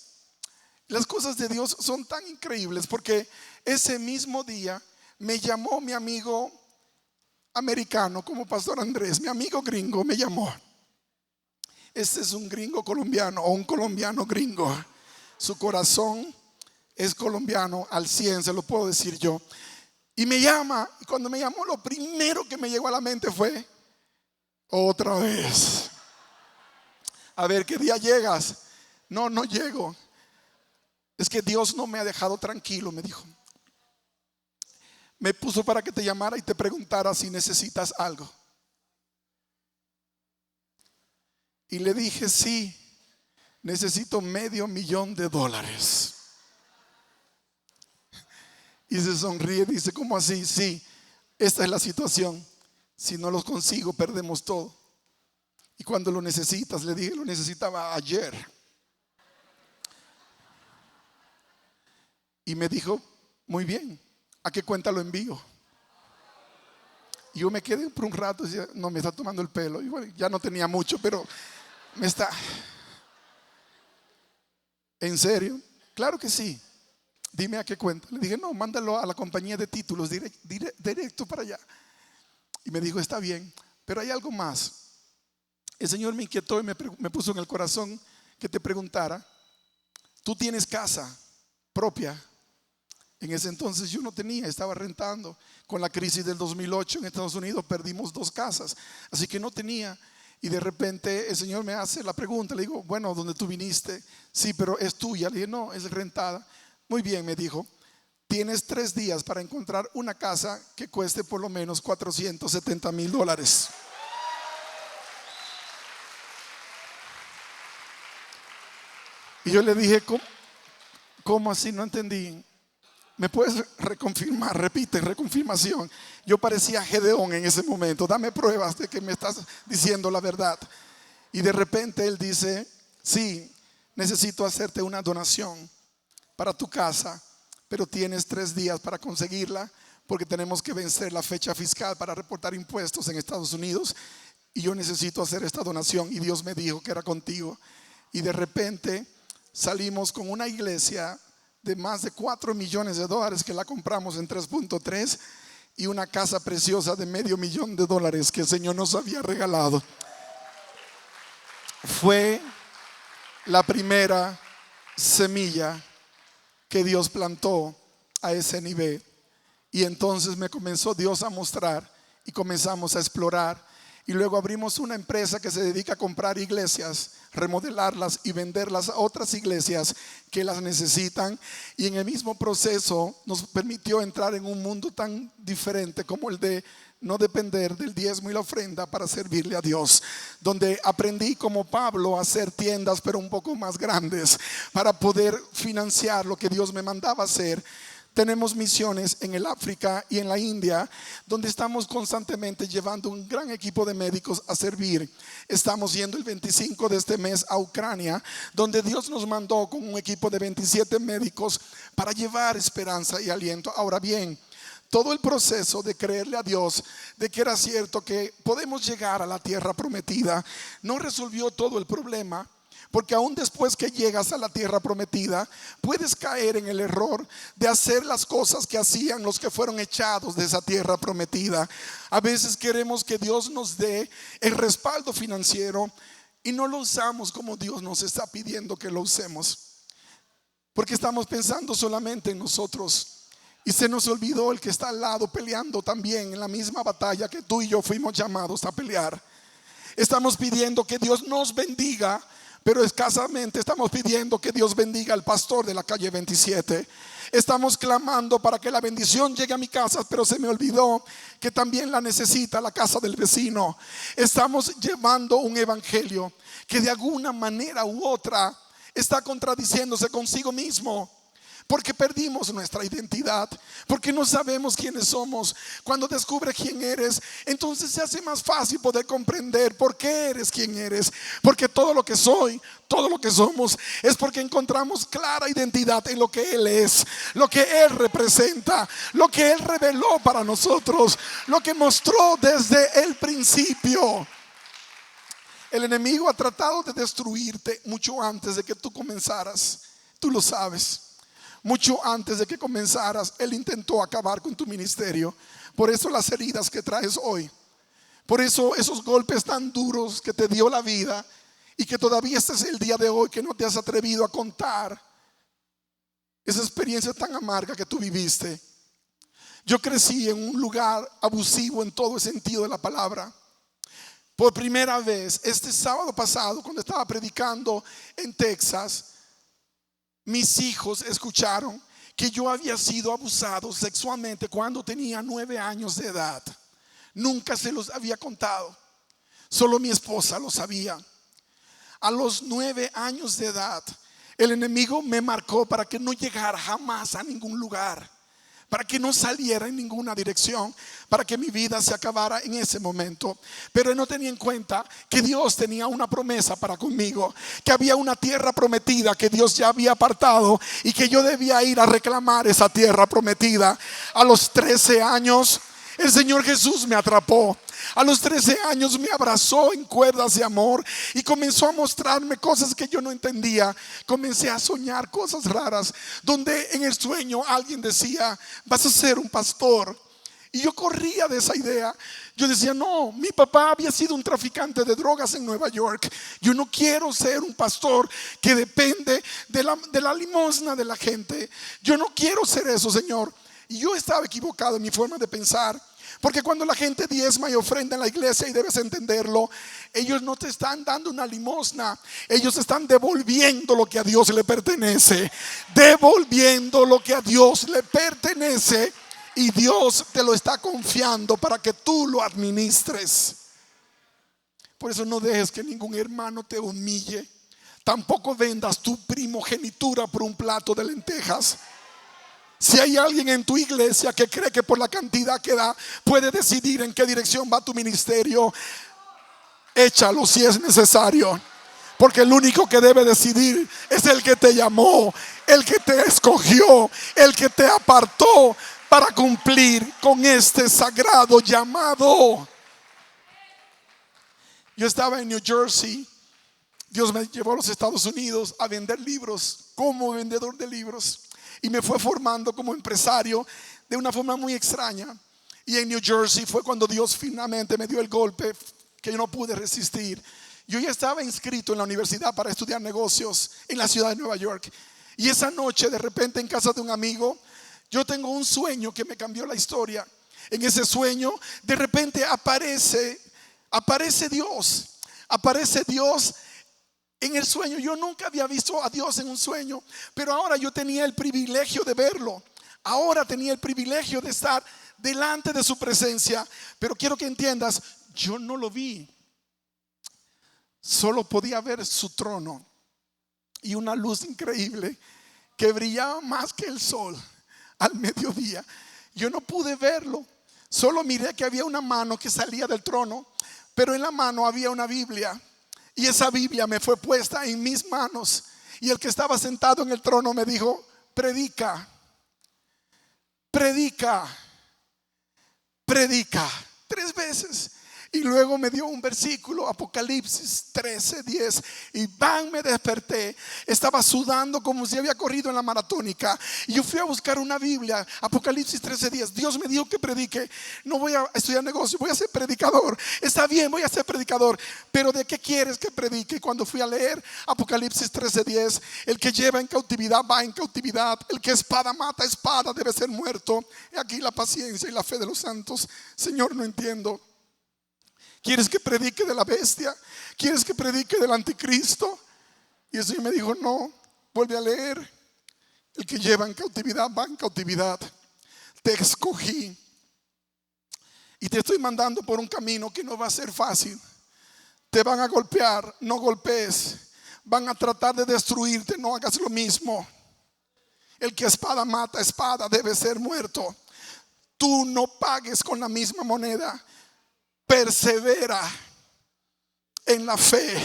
Las cosas de Dios son tan increíbles, porque ese mismo día me llamó mi amigo americano, como Pastor Andrés, mi amigo gringo me llamó. Este es un gringo colombiano o un colombiano gringo. Su corazón es colombiano al 100, se lo puedo decir yo. Y me llama, y cuando me llamó, lo primero que me llegó a la mente fue: otra vez. A ver, ¿qué día llegas? No llego. Es que Dios no me ha dejado tranquilo, me dijo. Me puso para que te llamara y te preguntara si necesitas algo. Y le dije: sí, necesito $500,000. Y se sonríe, dice: ¿cómo así? Sí, esta es la situación. Si no los consigo, perdemos todo. Y cuando lo necesitas, le dije, lo necesitaba ayer. Y me dijo: muy bien, ¿a qué cuenta lo envío? Y yo me quedé por un rato y decía: no, me está tomando el pelo. Y bueno, ya no tenía mucho, pero me está. ¿En serio? Claro que sí. Dime a qué cuenta. Le dije: no, mándalo a la compañía de títulos, directo para allá. Y me dijo: está bien, pero hay algo más. El Señor me inquietó y me puso en el corazón que te preguntara: ¿tú tienes casa propia? En ese entonces yo no tenía, estaba rentando. Con la crisis del 2008 en Estados Unidos perdimos 2 casas, así que no tenía. Y de repente el Señor me hace la pregunta. Le digo: bueno, ¿dónde tú viniste? Sí, pero es tuya. Le dije: no, es rentada. Muy bien, me dijo, tienes 3 días para encontrar una casa que cueste por lo menos $470,000. Y yo le dije: ¿cómo así? No entendí. ¿Me puedes reconfirmar? Repite, reconfirmación. Yo parecía Gedeón en ese momento. Dame pruebas de que me estás diciendo la verdad. Y de repente él dice: sí, necesito hacerte una donación para tu casa, pero tienes 3 días para conseguirla, porque tenemos que vencer la fecha fiscal para reportar impuestos en Estados Unidos. Y yo necesito hacer esta donación. Y Dios me dijo que era contigo. Y de repente salimos con una iglesia de más de $4 millones que la compramos en 3.3 y una casa preciosa de $500,000 que el Señor nos había regalado. Fue la primera semilla que Dios plantó a ese nivel. Y entonces me comenzó Dios a mostrar y comenzamos a explorar. Y luego abrimos una empresa que se dedica a comprar iglesias, remodelarlas y venderlas a otras iglesias que las necesitan. Y en el mismo proceso nos permitió entrar en un mundo tan diferente como el de no depender del diezmo y la ofrenda para servirle a Dios, donde aprendí como Pablo a hacer tiendas pero un poco más grandes para poder financiar lo que Dios me mandaba hacer. Tenemos misiones en el África y en la India, donde estamos constantemente llevando un gran equipo de médicos a servir. Estamos yendo el 25 de este mes a Ucrania, donde Dios nos mandó con un equipo de 27 médicos para llevar esperanza y aliento. Ahora bien, todo el proceso de creerle a Dios de que era cierto que podemos llegar a la tierra prometida no resolvió todo el problema. Porque aún después que llegas a la tierra prometida, puedes caer en el error de hacer las cosas que hacían los que fueron echados de esa tierra prometida. A veces queremos que Dios nos dé el respaldo financiero y no lo usamos como Dios nos está pidiendo que lo usemos. porque estamos pensando solamente en nosotros. Y se nos olvidó el que está al lado peleando también en la misma batalla que tú y yo fuimos llamados a pelear. Estamos pidiendo que Dios nos bendiga, pero escasamente estamos pidiendo que Dios bendiga al pastor de la calle 27. Estamos clamando para que la bendición llegue a mi casa, pero se me olvidó que también la necesita la casa del vecino. Estamos llevando un evangelio que de alguna manera u otra está contradiciéndose consigo mismo, porque perdimos nuestra identidad, porque no sabemos quiénes somos. Cuando descubres quién eres, entonces se hace más fácil poder comprender por qué eres quien eres. Porque todo lo que soy, todo lo que somos, es porque encontramos clara identidad en lo que Él es, lo que Él representa, lo que Él reveló para nosotros, lo que mostró desde el principio. El enemigo ha tratado de destruirte mucho antes de que tú comenzaras. Tú lo sabes. Mucho antes de que comenzaras, Él intentó acabar con tu ministerio. Por eso las heridas que traes hoy, por eso esos golpes tan duros que te dio la vida, y que todavía este es el día de hoy que no te has atrevido a contar esa experiencia tan amarga que tú viviste. Yo crecí en un lugar abusivo en todo el sentido de la palabra. Por primera vez, este sábado pasado, cuando estaba predicando en Texas, mis hijos escucharon que yo había sido abusado sexualmente cuando tenía 9 años de edad. Nunca se los había contado, solo mi esposa lo sabía. A los 9 años de edad, el enemigo me marcó para que no llegara jamás a ningún lugar, para que no saliera en ninguna dirección, para que mi vida se acabara en ese momento. Pero él no tenía en cuenta que Dios tenía una promesa para conmigo, que había una tierra prometida que Dios ya había apartado y que yo debía ir a reclamar esa tierra prometida. A los 13 años el Señor Jesús me atrapó. A los 13 años me abrazó en cuerdas de amor y comenzó a mostrarme cosas que yo no entendía. Comencé a soñar cosas raras, donde en el sueño alguien decía: vas a ser un pastor. Y yo corría de esa idea. Yo decía: no, mi papá había sido un traficante de drogas en Nueva York. Yo no quiero ser un pastor que depende de la limosna de la gente. Yo no quiero ser eso, Señor. Y yo estaba equivocado en mi forma de pensar, porque cuando la gente diezma y ofrenda en la iglesia, y debes entenderlo, ellos no te están dando una limosna, ellos están devolviendo lo que a Dios le pertenece. Devolviendo lo que a Dios le pertenece, y Dios te lo está confiando para que tú lo administres. Por eso no dejes que ningún hermano te humille. Tampoco vendas tu primogenitura por un plato de lentejas. Si hay alguien en tu iglesia que cree que por la cantidad que da puede decidir en qué dirección va tu ministerio, échalo si es necesario. Porque el único que debe decidir es el que te llamó, el que te escogió, el que te apartó para cumplir con este sagrado llamado. Yo estaba en New Jersey. Dios me llevó a los Estados Unidos a vender libros, como vendedor de libros. Y me fue formando como empresario de una forma muy extraña. Y en New Jersey fue cuando Dios finalmente me dio el golpe que yo no pude resistir. Yo ya estaba inscrito en la universidad para estudiar negocios en la ciudad de Nueva York. Y esa noche, de repente, en casa de un amigo, yo tengo un sueño que me cambió la historia. En ese sueño, de repente aparece Dios. Aparece Dios en el sueño. Yo nunca había visto a Dios en un sueño, pero ahora yo tenía el privilegio de verlo. Ahora tenía el privilegio de estar delante de su presencia. Pero quiero que entiendas, yo no lo vi. Solo podía ver su trono y una luz increíble que brillaba más que el sol al mediodía. Yo no pude verlo. Solo miré que había una mano que salía del trono, pero en la mano había una Biblia. Y esa Biblia me fue puesta en mis manos. Y el que estaba sentado en el trono me dijo: predica, predica, predica. 3 veces. Y luego me dio un versículo, Apocalipsis 13:10. Y ¡bam! Me desperté. Estaba sudando como si había corrido en la maratónica. Y yo fui a buscar una Biblia, Apocalipsis 13:10. Dios me dijo que predique. No voy a estudiar negocio, voy a ser predicador. Está bien, voy a ser predicador. Pero ¿de qué quieres que predique? Cuando fui a leer Apocalipsis 13:10, el que lleva en cautividad va en cautividad. El que espada mata, espada debe ser muerto. Y aquí la paciencia y la fe de los santos. Señor, no entiendo. ¿Quieres que predique de la bestia? ¿Quieres que predique del anticristo? Y el Señor me dijo, no, vuelve a leer. El que lleva en cautividad va en cautividad. Te escogí y te estoy mandando por un camino que no va a ser fácil. Te van a golpear, no golpees. Van a tratar de destruirte, no hagas lo mismo. El que espada mata, espada debe ser muerto. Tú no pagues con la misma moneda. Persevera en la fe.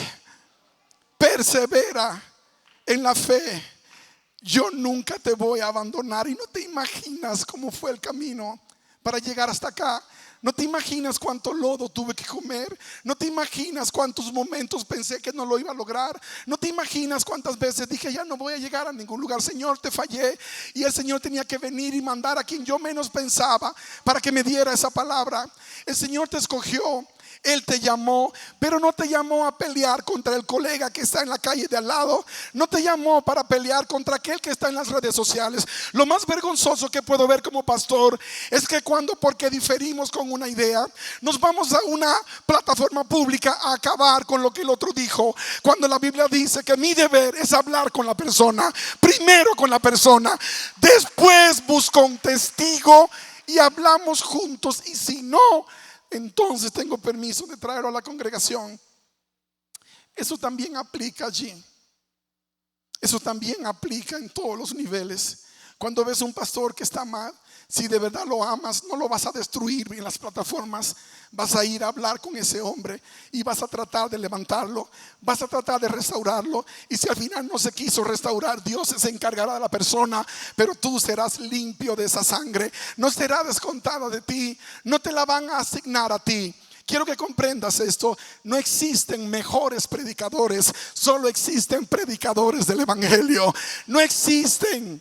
Persevera en la fe. Yo nunca te voy a abandonar. Y no te imaginas cómo fue el camino para llegar hasta acá. No te imaginas cuánto lodo tuve que comer. No te imaginas cuántos momentos pensé que no lo iba a lograr. No te imaginas cuántas veces dije, ya no voy a llegar a ningún lugar. Señor, te fallé. Y el Señor tenía que venir y mandar a quien yo menos pensaba para que me diera esa palabra. El Señor te escogió. Él te llamó, pero no te llamó a pelear contra el colega que está en la calle de al lado. No te llamó para pelear contra aquel que está en las redes sociales. Lo más vergonzoso que puedo ver como pastor es que porque diferimos con una idea, nos vamos a una plataforma pública a acabar con lo que el otro dijo, cuando la Biblia dice que mi deber es hablar con la persona, primero con la persona, después busco un testigo y hablamos juntos. Y si no, entonces tengo permiso de traerlo a la congregación. Eso también aplica allí. Eso también aplica en todos los niveles. Cuando ves un pastor que está mal, si de verdad lo amas, no lo vas a destruir en las plataformas. Vas a ir a hablar con ese hombre y vas a tratar de levantarlo, vas a tratar de restaurarlo. Y si al final no se quiso restaurar, Dios se encargará de la persona, pero tú serás limpio de esa sangre. No será descontada de ti, no te la van a asignar a ti. Quiero que comprendas esto. No existen mejores predicadores, solo existen predicadores del evangelio. No existen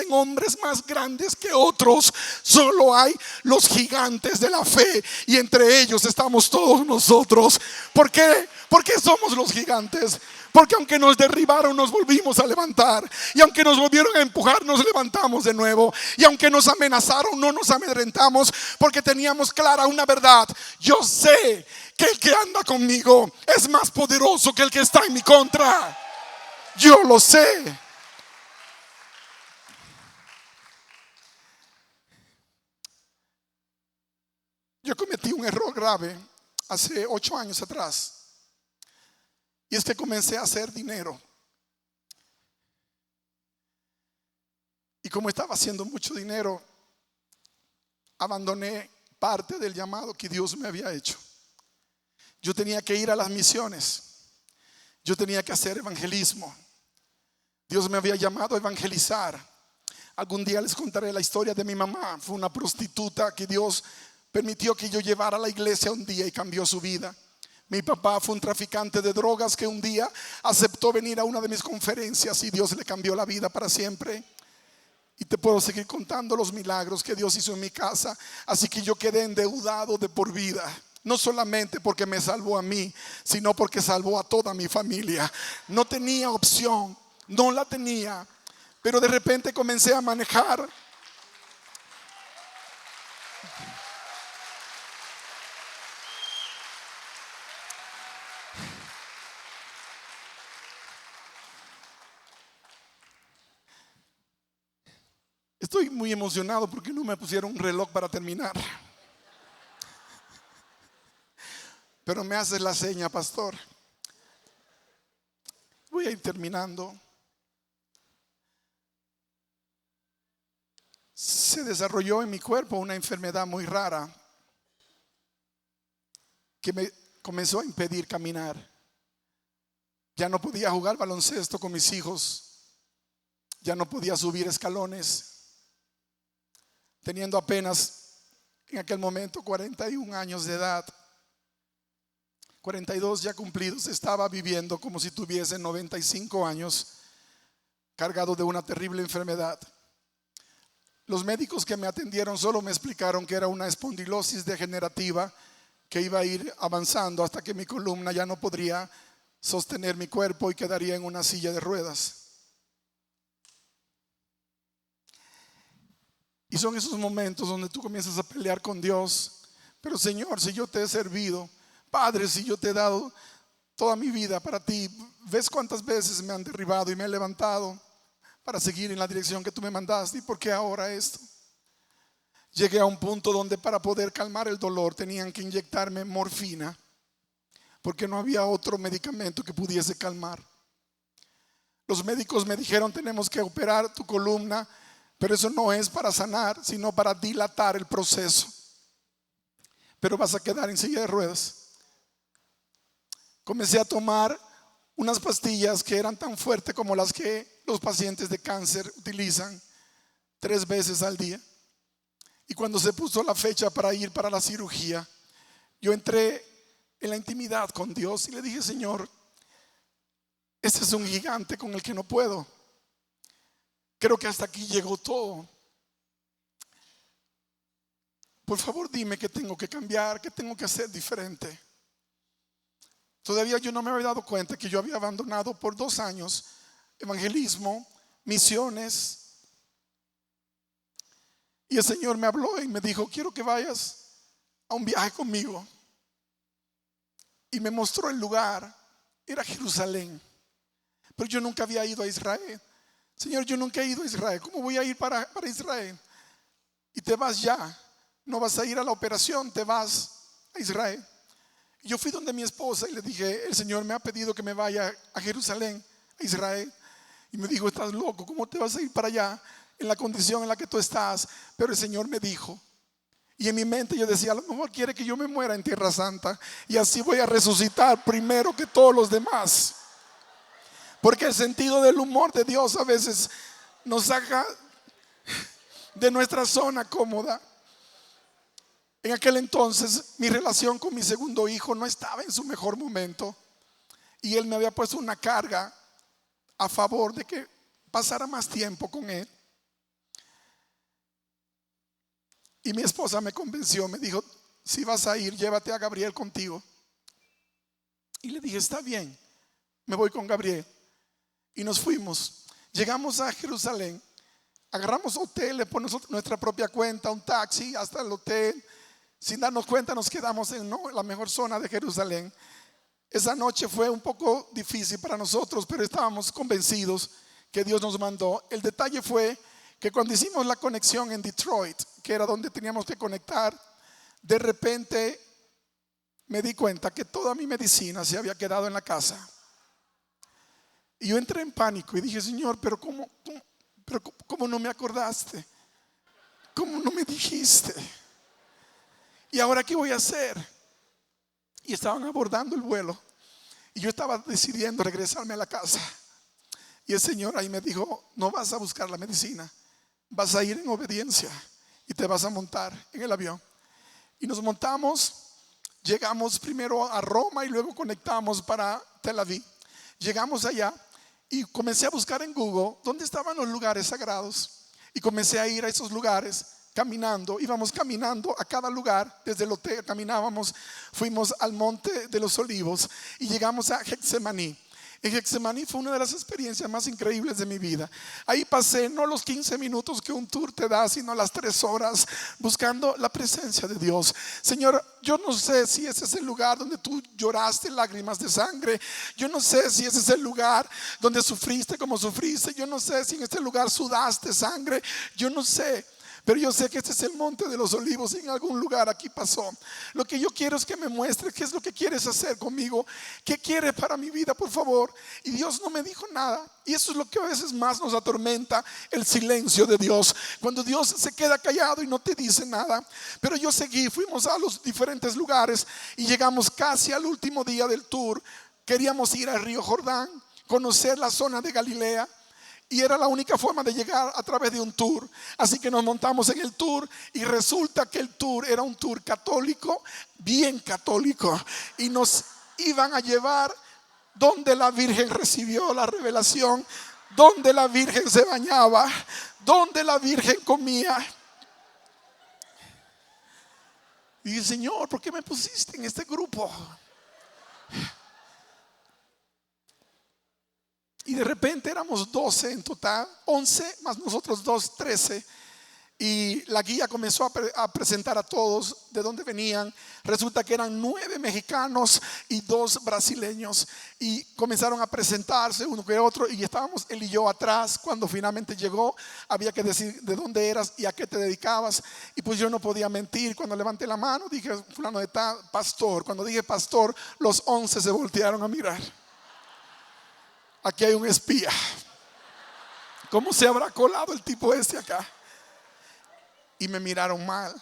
hombres más grandes que otros. Solo hay los gigantes de la fe, y entre ellos estamos todos nosotros. ¿Por qué? ¿Por qué somos los gigantes? Porque aunque nos derribaron, nos volvimos a levantar. Y aunque nos volvieron a empujar, nos levantamos de nuevo. Y aunque nos amenazaron, no nos amedrentamos, porque teníamos clara una verdad. Yo sé que el que anda conmigo es más poderoso que el que está en mi contra. Yo lo sé. Yo cometí un error grave hace 8 años atrás. Y es que comencé a hacer dinero. Y como estaba haciendo mucho dinero, abandoné parte del llamado que Dios me había hecho. Yo tenía que ir a las misiones. Yo tenía que hacer evangelismo. Dios me había llamado a evangelizar. Algún día les contaré la historia de mi mamá. Fue una prostituta que Dios permitió que yo llevara a la iglesia un día y cambió su vida. Mi papá fue un traficante de drogas que un día aceptó venir a una de mis conferencias y Dios le cambió la vida para siempre. Y te puedo seguir contando los milagros que Dios hizo en mi casa. Así que yo quedé endeudado de por vida. No solamente porque me salvó a mí, sino porque salvó a toda mi familia. No tenía opción, no la tenía. Pero de repente comencé a manejar. Estoy muy emocionado porque no me pusieron un reloj para terminar. Pero me haces la seña, pastor. Voy a ir terminando. Se desarrolló en mi cuerpo una enfermedad muy rara que me comenzó a impedir caminar. Ya no podía jugar baloncesto con mis hijos. Ya no podía subir escalones. Teniendo apenas en aquel momento 41 años de edad. 42 ya cumplidos, estaba viviendo como si tuviese 95 años, cargado de una terrible enfermedad. Los médicos que me atendieron solo me explicaron que era una espondilosis degenerativa que iba a ir avanzando hasta que mi columna ya no podría sostener mi cuerpo y quedaría en una silla de ruedas. Y son esos momentos donde tú comienzas a pelear con Dios. Pero Señor, si yo te he servido, Padre, si yo te he dado toda mi vida para ti, ¿ves cuántas veces me han derribado y me he levantado para seguir en la dirección que tú me mandaste? ¿Y por qué ahora esto? Llegué a un punto donde para poder calmar el dolor tenían que inyectarme morfina, porque no había otro medicamento que pudiese calmar. Los médicos me dijeron: tenemos que operar tu columna, pero eso no es para sanar, sino para dilatar el proceso. Pero vas a quedar en silla de ruedas. Comencé a tomar unas pastillas que eran tan fuertes como las que los pacientes de cáncer utilizan 3 veces al día. Y cuando se puso la fecha para ir para la cirugía, yo entré en la intimidad con Dios y le dije: Señor, este es un gigante con el que no puedo. Creo que hasta aquí llegó todo. Por favor, dime qué tengo que cambiar, qué tengo que hacer diferente. Todavía yo no me había dado cuenta que yo había abandonado por 2 años evangelismo, misiones. Y el Señor me habló y me dijo: quiero que vayas a un viaje conmigo. Y me mostró el lugar. Era Jerusalén. Pero yo nunca había ido a Israel. Señor, yo nunca he ido a Israel. ¿Cómo voy a ir para Israel? Y te vas ya. No vas a ir a la operación, te vas a Israel. Y yo fui donde mi esposa y le dije: el Señor me ha pedido que me vaya a Jerusalén, a Israel. Y me dijo: estás loco, ¿cómo te vas a ir para allá en la condición en la que tú estás? Pero el Señor me dijo. Y en mi mente yo decía: a lo mejor quiere que yo me muera en Tierra Santa y así voy a resucitar primero que todos los demás. Porque el sentido del humor de Dios a veces nos saca de nuestra zona cómoda. En aquel entonces mi relación con mi segundo hijo no estaba en su mejor momento, y él me había puesto una carga a favor de que pasara más tiempo con él. Y mi esposa me convenció, me dijo: si vas a ir, llévate a Gabriel contigo. Y le dije: está bien, me voy con Gabriel. Y nos fuimos. Llegamos a Jerusalén, agarramos hotel por nuestra propia cuenta, un taxi hasta el hotel. Sin darnos cuenta nos quedamos en la mejor zona de Jerusalén. Esa noche fue un poco difícil para nosotros, pero estábamos convencidos que Dios nos mandó. El detalle fue que cuando hicimos la conexión en Detroit, que era donde teníamos que conectar, de repente me di cuenta que toda mi medicina se había quedado en la casa. Y yo entré en pánico y dije: Señor, pero ¿cómo no me acordaste? ¿Cómo no me dijiste? ¿Y ahora qué voy a hacer? Y estaban abordando el vuelo y yo estaba decidiendo regresarme a la casa. Y el Señor ahí me dijo: no vas a buscar la medicina, vas a ir en obediencia y te vas a montar en el avión. Y nos montamos, llegamos primero a Roma y luego conectamos para Tel Aviv. Llegamos allá y comencé a buscar en Google dónde estaban los lugares sagrados. Y comencé a ir a esos lugares caminando. Íbamos caminando a cada lugar. Desde el hotel caminábamos, fuimos al monte de los olivos y llegamos a Getsemaní. En Getsemaní fue una de las experiencias más increíbles de mi vida. Ahí pasé no los 15 minutos que un tour te da, sino las 3 horas buscando la presencia de Dios. Señor, yo no sé si ese es el lugar donde tú lloraste lágrimas de sangre. Yo no sé si ese es el lugar donde sufriste como sufriste. Yo no sé si en este lugar sudaste sangre. Yo no sé. Pero yo sé que este es el monte de los olivos y en algún lugar aquí pasó. Lo que yo quiero es que me muestres qué es lo que quieres hacer conmigo, qué quieres para mi vida, por favor. Y Dios no me dijo nada. Y eso es lo que a veces más nos atormenta, el silencio de Dios. Cuando Dios se queda callado y no te dice nada. Pero yo seguí, fuimos a los diferentes lugares y llegamos casi al último día del tour. Queríamos ir al río Jordán, conocer la zona de Galilea. Y era la única forma de llegar a través de un tour. Así que nos montamos en el tour y resulta que el tour era un tour católico, bien católico. Y nos iban a llevar donde la Virgen recibió la revelación, donde la Virgen se bañaba, donde la Virgen comía. Y dije, Señor, ¿por qué me pusiste en este grupo? Y de repente éramos 12 en total, 11 más nosotros dos, 13. Y la guía comenzó a presentar a todos de dónde venían. Resulta que eran 9 mexicanos y 2 brasileños. Y comenzaron a presentarse uno que otro. Y estábamos él y yo atrás. Cuando finalmente llegó, había que decir de dónde eras y a qué te dedicabas. Y pues yo no podía mentir. Cuando levanté la mano dije, fulano de tal, pastor. Cuando dije pastor, los 11 se voltearon a mirar. Aquí hay un espía. ¿Cómo se habrá colado el tipo este acá? Y me miraron mal.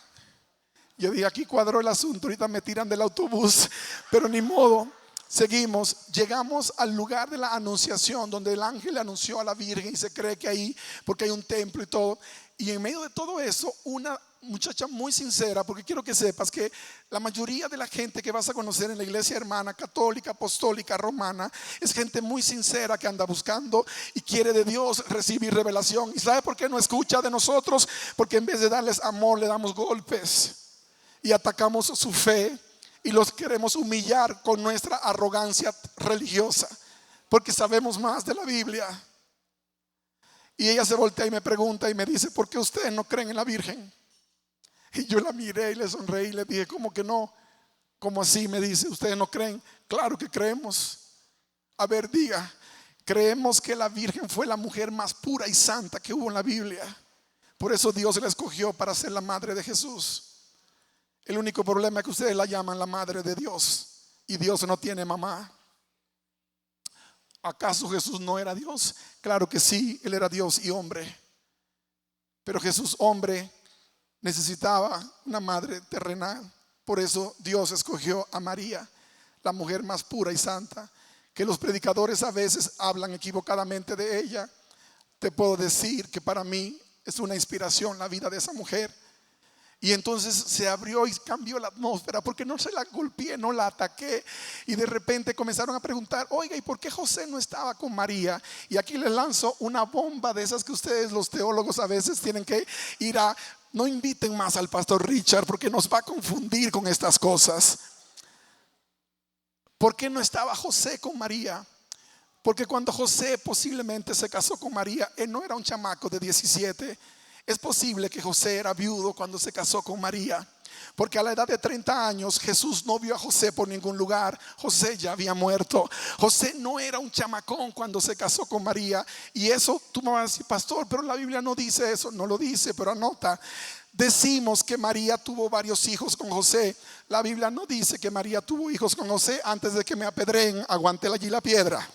Yo dije, aquí cuadró el asunto, ahorita me tiran del autobús. Pero ni modo, seguimos. Llegamos al lugar de la anunciación, donde el ángel le anunció a la Virgen. Y se cree que ahí, porque hay un templo y todo. Y en medio de todo eso, una muchacha muy sincera, porque quiero que sepas que la mayoría de la gente que vas a conocer en la iglesia hermana católica, apostólica, romana, es gente muy sincera que anda buscando y quiere de Dios recibir revelación. ¿Y sabe por qué no escucha de nosotros? Porque en vez de darles amor, le damos golpes y atacamos su fe y los queremos humillar con nuestra arrogancia religiosa, porque sabemos más de la Biblia. Y ella se voltea y me pregunta y me dice, ¿por qué ustedes no creen en la Virgen? Y yo la miré y le sonreí y le dije, ¿cómo que no? ¿Cómo así? Me dice, ¿ustedes no creen? Claro que creemos. A ver, diga, creemos que la Virgen fue la mujer más pura y santa que hubo en la Biblia. Por eso Dios la escogió para ser la madre de Jesús. El único problema es que ustedes la llaman la madre de Dios y Dios no tiene mamá. ¿Acaso Jesús no era Dios? Claro que sí, Él era Dios y hombre. Pero Jesús, hombre, necesitaba una madre terrenal. Por eso Dios escogió a María, la mujer más pura y santa. Que los predicadores a veces hablan equivocadamente de ella. Te puedo decir que para mí es una inspiración la vida de esa mujer. Y entonces se abrió y cambió la atmósfera, porque no se la golpeé, no la ataqué. Y de repente comenzaron a preguntar, oiga, ¿y por qué José no estaba con María? Y aquí les lanzo una bomba de esas que ustedes los teólogos a veces tienen que ir a. No inviten más al pastor Richard, porque nos va a confundir con estas cosas. ¿Por qué no estaba José con María? Porque cuando José posiblemente se casó con María, él no era un chamaco de 17. Es posible que José era viudo cuando se casó con María, porque a la edad de 30 años Jesús no vio a José por ningún lugar. José ya había muerto. José no era un chamacón cuando se casó con María. Y eso tú me vas a decir, pastor, pero la Biblia no dice eso. No lo dice, pero anota. Decimos que María tuvo varios hijos con José. La Biblia no dice que María tuvo hijos con José. Antes de que me apedreen, aguante allí la piedra.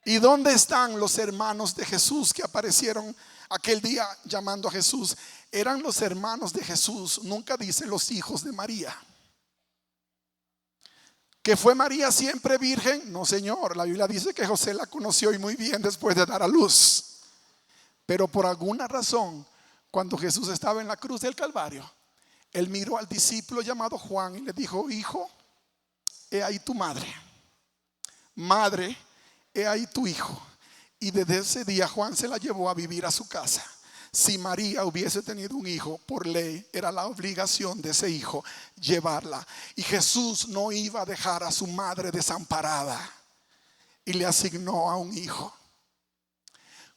¿Y dónde están los hermanos de Jesús que aparecieron aquel día llamando a Jesús? Eran los hermanos de Jesús. Nunca dice los hijos de María. ¿Que fue María siempre virgen? No, señor. La Biblia dice que José la conoció y muy bien después de dar a luz. Pero por alguna razón, cuando Jesús estaba en la cruz del Calvario, él miró al discípulo llamado Juan y le dijo, hijo, he ahí tu madre. Madre, he ahí tu hijo. Y desde ese día Juan se la llevó a vivir a su casa. Si María hubiese tenido un hijo, por ley era la obligación de ese hijo llevarla. Y Jesús no iba a dejar a su madre desamparada y le asignó a un hijo.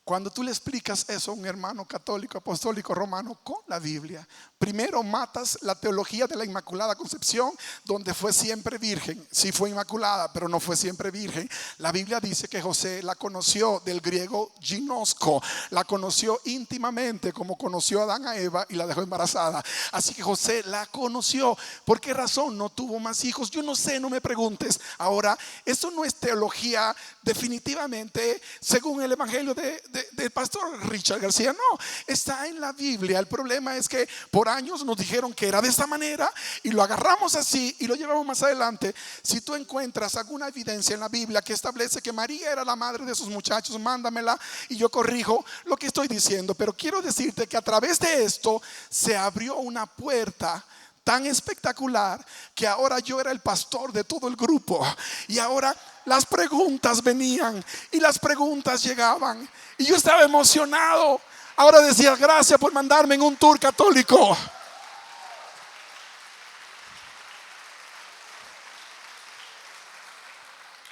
Cuando tú le explicas eso a un hermano católico, apostólico, romano con la Biblia, primero matas la teología de la Inmaculada Concepción, donde fue siempre virgen. Sí fue inmaculada, pero no fue siempre virgen. La Biblia dice que José la conoció, del griego ginosko, la conoció íntimamente, como conoció a Adán a Eva y la dejó embarazada. Así que José la conoció. ¿Por qué razón no tuvo más hijos? Yo no sé, no me preguntes. Ahora, eso no es teología definitivamente según el evangelio del pastor Richard García. No, está en la Biblia. El problema es que por años nos dijeron que era de esta manera y lo agarramos así y lo llevamos más adelante. Si tú encuentras alguna evidencia en la Biblia que establece que María era la madre de esos muchachos, mándamela y yo corrijo lo que estoy diciendo. Pero quiero decirte que a través de esto se abrió una puerta tan espectacular que ahora yo era el pastor de todo el grupo. Y ahora las preguntas venían y las preguntas llegaban. Y yo estaba emocionado. Ahora decía, gracias por mandarme en un tour católico.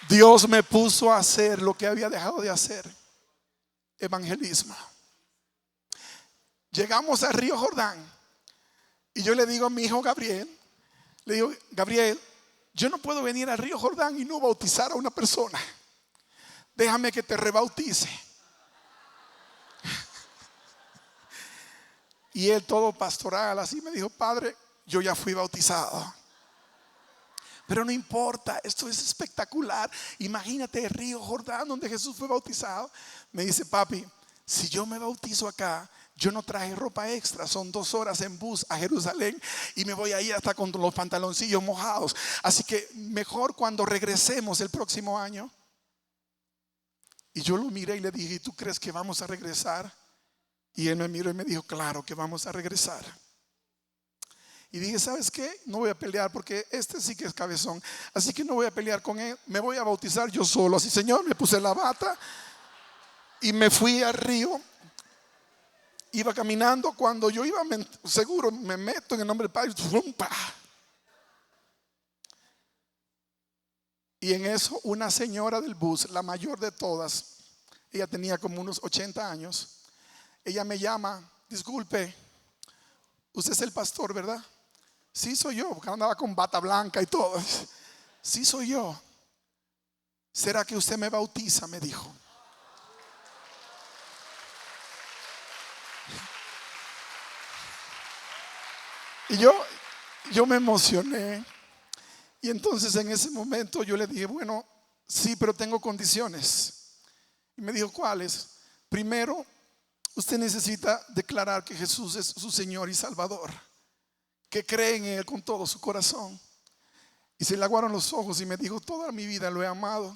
Dios me puso a hacer lo que había dejado de hacer: evangelismo. Llegamos al río Jordán y yo le digo a mi hijo Gabriel, le digo, Gabriel, yo no puedo venir al río Jordán y no bautizar a una persona. Déjame que te rebautice. Y él, todo pastoral así, me dijo, padre, yo ya fui bautizado. Pero no importa, esto es espectacular. Imagínate el río Jordán donde Jesús fue bautizado. Me dice, papi, si yo me bautizo acá, yo no traje ropa extra, son 2 horas en bus a Jerusalén y me voy a ir hasta con los pantaloncillos mojados. Así que mejor cuando regresemos el próximo año. Y yo lo miré y le dije, ¿y tú crees que vamos a regresar? Y él me miró y me dijo, claro que vamos a regresar. Y dije, ¿sabes qué? No voy a pelear porque este sí que es cabezón. Así que no voy a pelear con él. Me voy a bautizar yo solo. Así, Señor, me puse la bata y me fui al río. Iba caminando. Cuando yo iba, seguro, me meto en el nombre del Padre. Y en eso una señora del bus, la mayor de todas, ella tenía como unos 80 años. Ella me llama, disculpe, usted es el pastor, ¿verdad? Sí, soy yo, porque andaba con bata blanca y todo. Sí, soy yo. ¿Será que usted me bautiza? Me dijo. Y yo me emocioné. Y entonces en ese momento yo le dije, bueno, sí, pero tengo condiciones. Y me dijo, ¿cuáles? Primero, usted necesita declarar que Jesús es su Señor y Salvador, que cree en Él con todo su corazón. Y se le aguaron los ojos y me dijo, toda mi vida lo he amado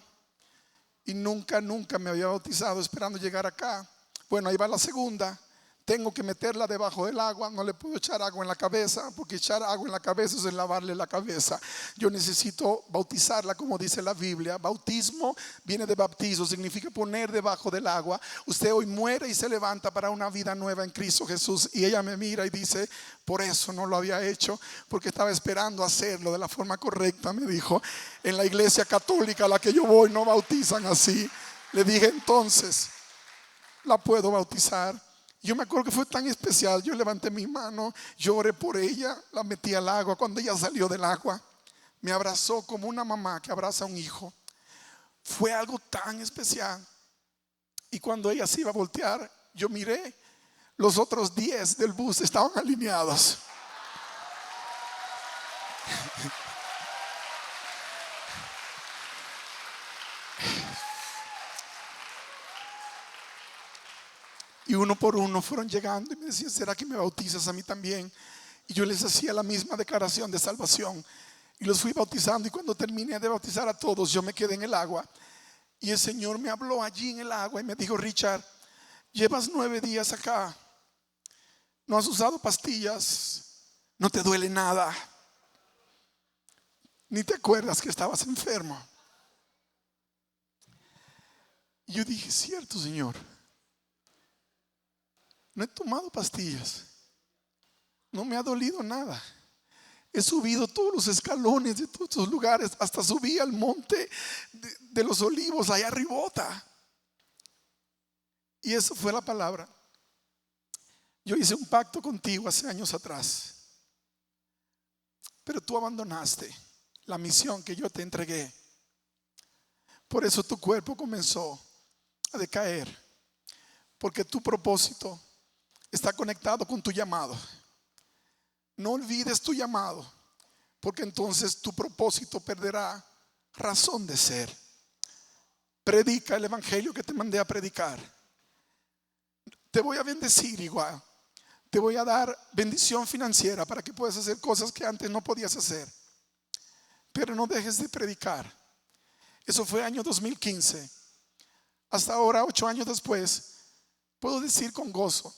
y nunca me había bautizado esperando llegar acá. Bueno, ahí va la segunda. Tengo que meterla debajo del agua. No le puedo echar agua en la cabeza, porque echar agua en la cabeza es lavarle la cabeza. Yo necesito bautizarla como dice la Biblia. Bautismo viene de baptizo, significa poner debajo del agua. Usted hoy muere y se levanta para una vida nueva en Cristo Jesús. Y ella me mira y dice, por eso no lo había hecho, porque estaba esperando hacerlo de la forma correcta. Me dijo, en la iglesia católica a la que yo voy no bautizan así. Le dije, entonces la puedo bautizar. Yo me acuerdo que fue tan especial. Yo levanté mi mano, lloré por ella, la metí al agua. Cuando ella salió del agua, me abrazó como una mamá que abraza a un hijo. Fue algo tan especial. Y cuando ella se iba a voltear, yo miré, los otros 10 del bus estaban alineados. Y uno por uno fueron llegando y me decían, ¿será que me bautizas a mí también? Y yo les hacía la misma declaración de salvación y los fui bautizando. Y cuando terminé de bautizar a todos, yo me quedé en el agua. Y el Señor me habló allí en el agua y me dijo, Richard, llevas 9 días acá, no has usado pastillas, no te duele nada, ni te acuerdas que estabas enfermo. Y yo dije, cierto, Señor, no he tomado pastillas, no me ha dolido nada. He subido todos los escalones de todos estos lugares, hasta subí al monte de los olivos, allá arribota. Y eso fue la palabra. Yo hice un pacto contigo hace años atrás, pero tú abandonaste la misión que yo te entregué. Por eso tu cuerpo comenzó a decaer, porque tu propósito está conectado con tu llamado. No olvides tu llamado, porque entonces tu propósito perderá razón de ser. Predica el evangelio que te mandé a predicar. Te voy a bendecir igual. Te voy a dar bendición financiera para que puedas hacer cosas que antes no podías hacer. Pero no dejes de predicar. Eso fue año 2015. Hasta ahora, 8 años después, puedo decir con gozo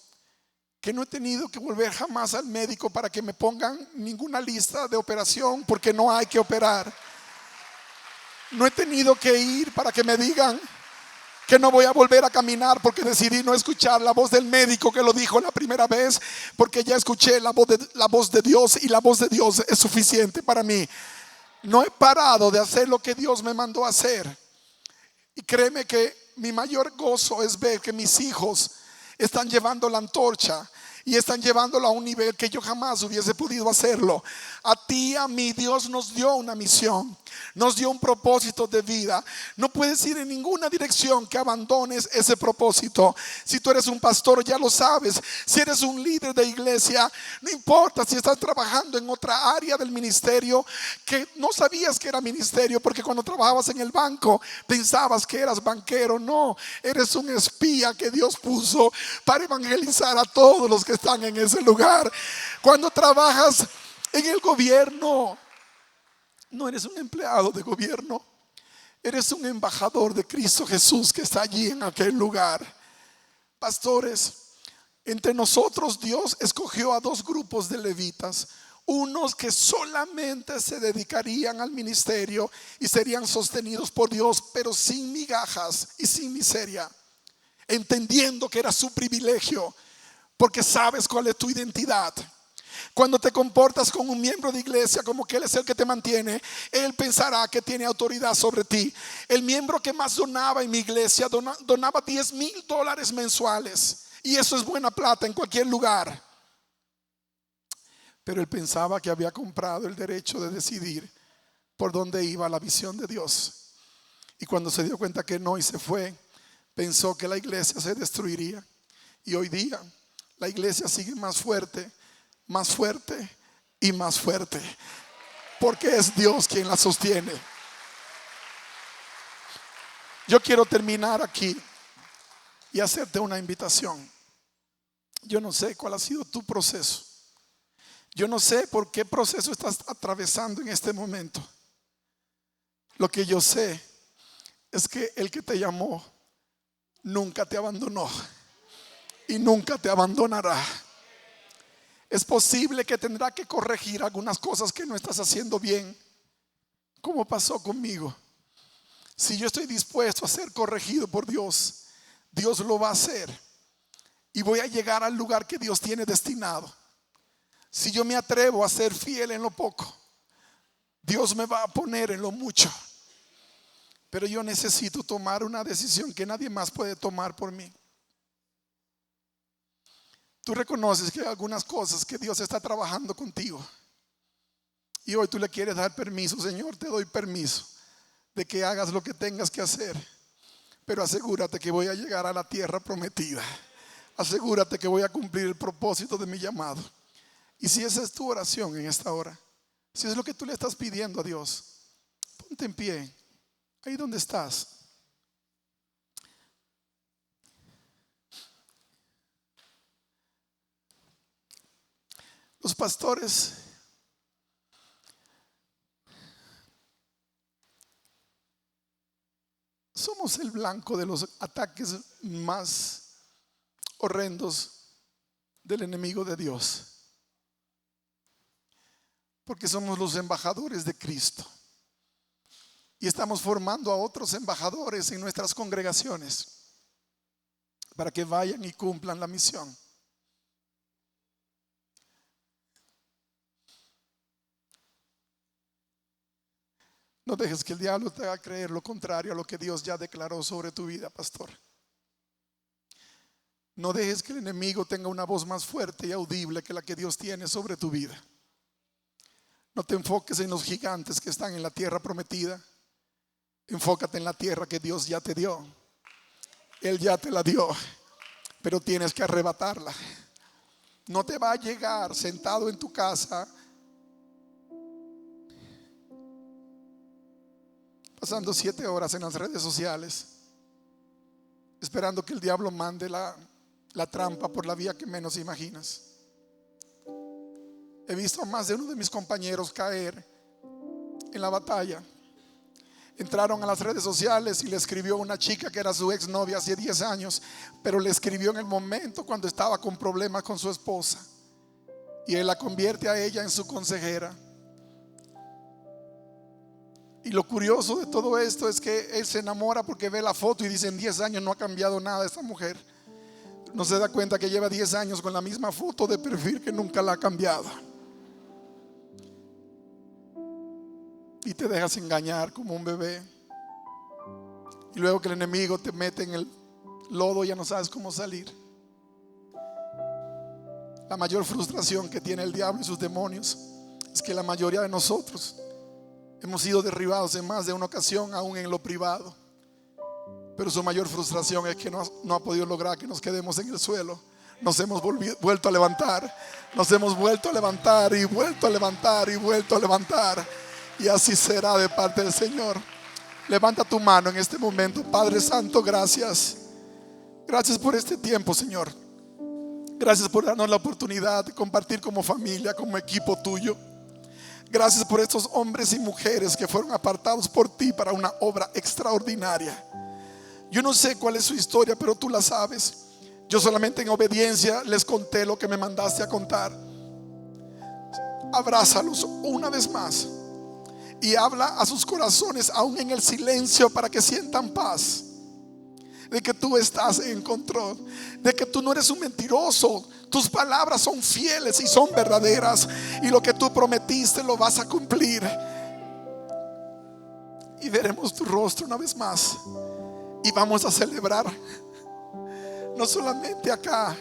que no he tenido que volver jamás al médico para que me pongan ninguna lista de operación, porque no hay que operar. No he tenido que ir para que me digan que no voy a volver a caminar, porque decidí no escuchar la voz del médico que lo dijo la primera vez, porque ya escuché la voz de Dios, y la voz de Dios es suficiente para mí. No he parado de hacer lo que Dios me mandó a hacer. Y créeme que mi mayor gozo es ver que mis hijos están llevando la antorcha y están llevándolo a un nivel que yo jamás hubiese podido hacerlo. A ti, a mí, Dios nos dio una misión, nos dio un propósito de vida. No puedes ir en ninguna dirección que abandones ese propósito. Si tú eres un pastor, ya lo sabes. Si eres un líder de iglesia, no importa si estás trabajando en otra área del ministerio que no sabías que era ministerio, porque cuando trabajabas en el banco pensabas que eras banquero. No, eres un espía que Dios puso para evangelizar a todos los que están en ese lugar. Cuando trabajas en el gobierno, no eres un empleado de gobierno, eres un embajador de Cristo Jesús que está allí en aquel lugar. Pastores, entre nosotros Dios escogió a dos grupos de levitas, unos que solamente se dedicarían al ministerio y serían sostenidos por Dios, pero sin migajas y sin miseria, entendiendo que era su privilegio, porque sabes cuál es tu identidad. Cuando te comportas con un miembro de iglesia como que Él es el que te mantiene, Él pensará que tiene autoridad sobre ti. El miembro que más donaba en mi iglesia donaba $10,000 mensuales, y eso es buena plata en cualquier lugar. Pero él pensaba que había comprado el derecho de decidir por dónde iba la visión de Dios. Y cuando se dio cuenta que no y se fue, pensó que la iglesia se destruiría. Y hoy día la iglesia sigue más fuerte y más fuerte, porque es Dios quien la sostiene. Yo quiero terminar aquí y hacerte una invitación. Yo no sé cuál ha sido tu proceso. Yo no sé por qué proceso estás atravesando en este momento. Lo que yo sé es que el que te llamó nunca te abandonó y nunca te abandonará. Es posible que tendrá que corregir algunas cosas que no estás haciendo bien, como pasó conmigo. Si yo estoy dispuesto a ser corregido por Dios, Dios lo va a hacer y voy a llegar al lugar que Dios tiene destinado. Si yo me atrevo a ser fiel en lo poco, Dios me va a poner en lo mucho. Pero yo necesito tomar una decisión que nadie más puede tomar por mí. Tú reconoces que hay algunas cosas que Dios está trabajando contigo, y hoy tú le quieres dar permiso. Señor, te doy permiso de que hagas lo que tengas que hacer, pero asegúrate que voy a llegar a la tierra prometida. Asegúrate que voy a cumplir el propósito de mi llamado. Y si esa es tu oración en esta hora, si es lo que tú le estás pidiendo a Dios, ponte en pie ahí donde estás. Los pastores somos el blanco de los ataques más horrendos del enemigo de Dios, porque somos los embajadores de Cristo y estamos formando a otros embajadores en nuestras congregaciones para que vayan y cumplan la misión. No dejes que el diablo te haga creer lo contrario a lo que Dios ya declaró sobre tu vida, pastor. No dejes que el enemigo tenga una voz más fuerte y audible que la que Dios tiene sobre tu vida. No te enfoques en los gigantes que están en la tierra prometida. Enfócate en la tierra que Dios ya te dio. Él ya te la dio, pero tienes que arrebatarla. No te va a llegar sentado en tu casa pasando 7 horas en las redes sociales, esperando que el diablo mande la trampa por la vía que menos imaginas. He visto a más de uno de mis compañeros caer en la batalla. entraron a las redes sociales y le escribió a una chica que era su exnovia hace 10 años, pero le escribió en el momento cuando estaba con problemas con su esposa, y él la convierte a ella en su consejera. Y lo curioso de todo esto es que él se enamora porque ve la foto y dice: en 10 años no ha cambiado nada esta mujer. No se da cuenta que lleva 10 años con la misma foto de perfil, que nunca la ha cambiado. Y te dejas engañar como un bebé. Y luego que el enemigo te mete en el lodo, ya no sabes cómo salir. La mayor frustración que tiene el diablo y sus demonios es que la mayoría de nosotros hemos sido derribados en más de una ocasión, aún en lo privado. Pero su mayor frustración es que no ha podido lograr que nos quedemos en el suelo. Nos hemos vuelto a levantar. Nos hemos vuelto a levantar y vuelto a levantar y vuelto a levantar. Y así será de parte del Señor. Levanta tu mano en este momento. Padre Santo, gracias. Gracias por este tiempo, Señor. Gracias por darnos la oportunidad de compartir como familia, como equipo tuyo. Gracias por estos hombres y mujeres que fueron apartados por ti para una obra extraordinaria. Yo no sé cuál es su historia, pero tú la sabes. Yo solamente en obediencia les conté lo que me mandaste a contar. Abrázalos una vez más y habla a sus corazones aún en el silencio, para que sientan paz, de que tú estás en control, de que tú no eres un mentiroso. Tus palabras son fieles y son verdaderas, y lo que tú prometiste lo vas a cumplir. Y veremos tu rostro una vez más, y vamos a celebrar no solamente acá,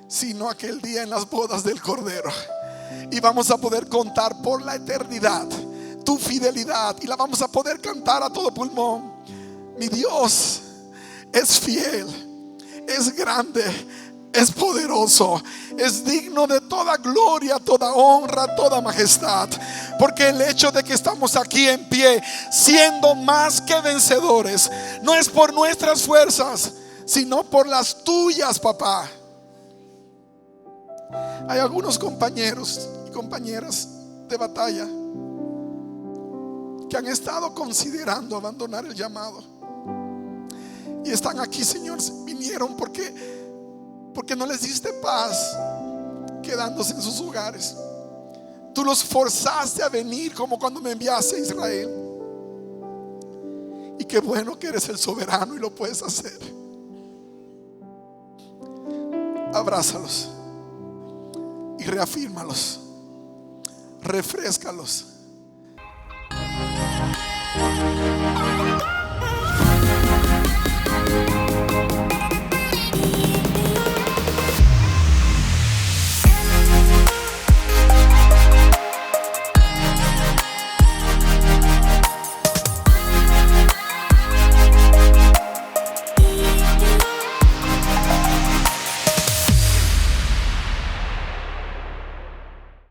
sino aquel día en las bodas del Cordero. Y vamos a poder contar por la eternidad tu fidelidad, y la vamos a poder cantar a todo pulmón. Mi Dios es fiel, es grande, es poderoso, es digno de toda gloria, toda honra, toda majestad. Porque el hecho de que estamos aquí en pie, siendo más que vencedores, no es por nuestras fuerzas, sino por las tuyas, papá. Hay algunos compañeros y compañeras de batalla que han estado considerando abandonar el llamado, y están aquí, Señor. Vinieron porque no les diste paz quedándose en sus hogares. Tú los forzaste a venir, como cuando me enviaste a Israel. Y qué bueno que eres el soberano y lo puedes hacer. Abrázalos y reafírmalos, refréscalos.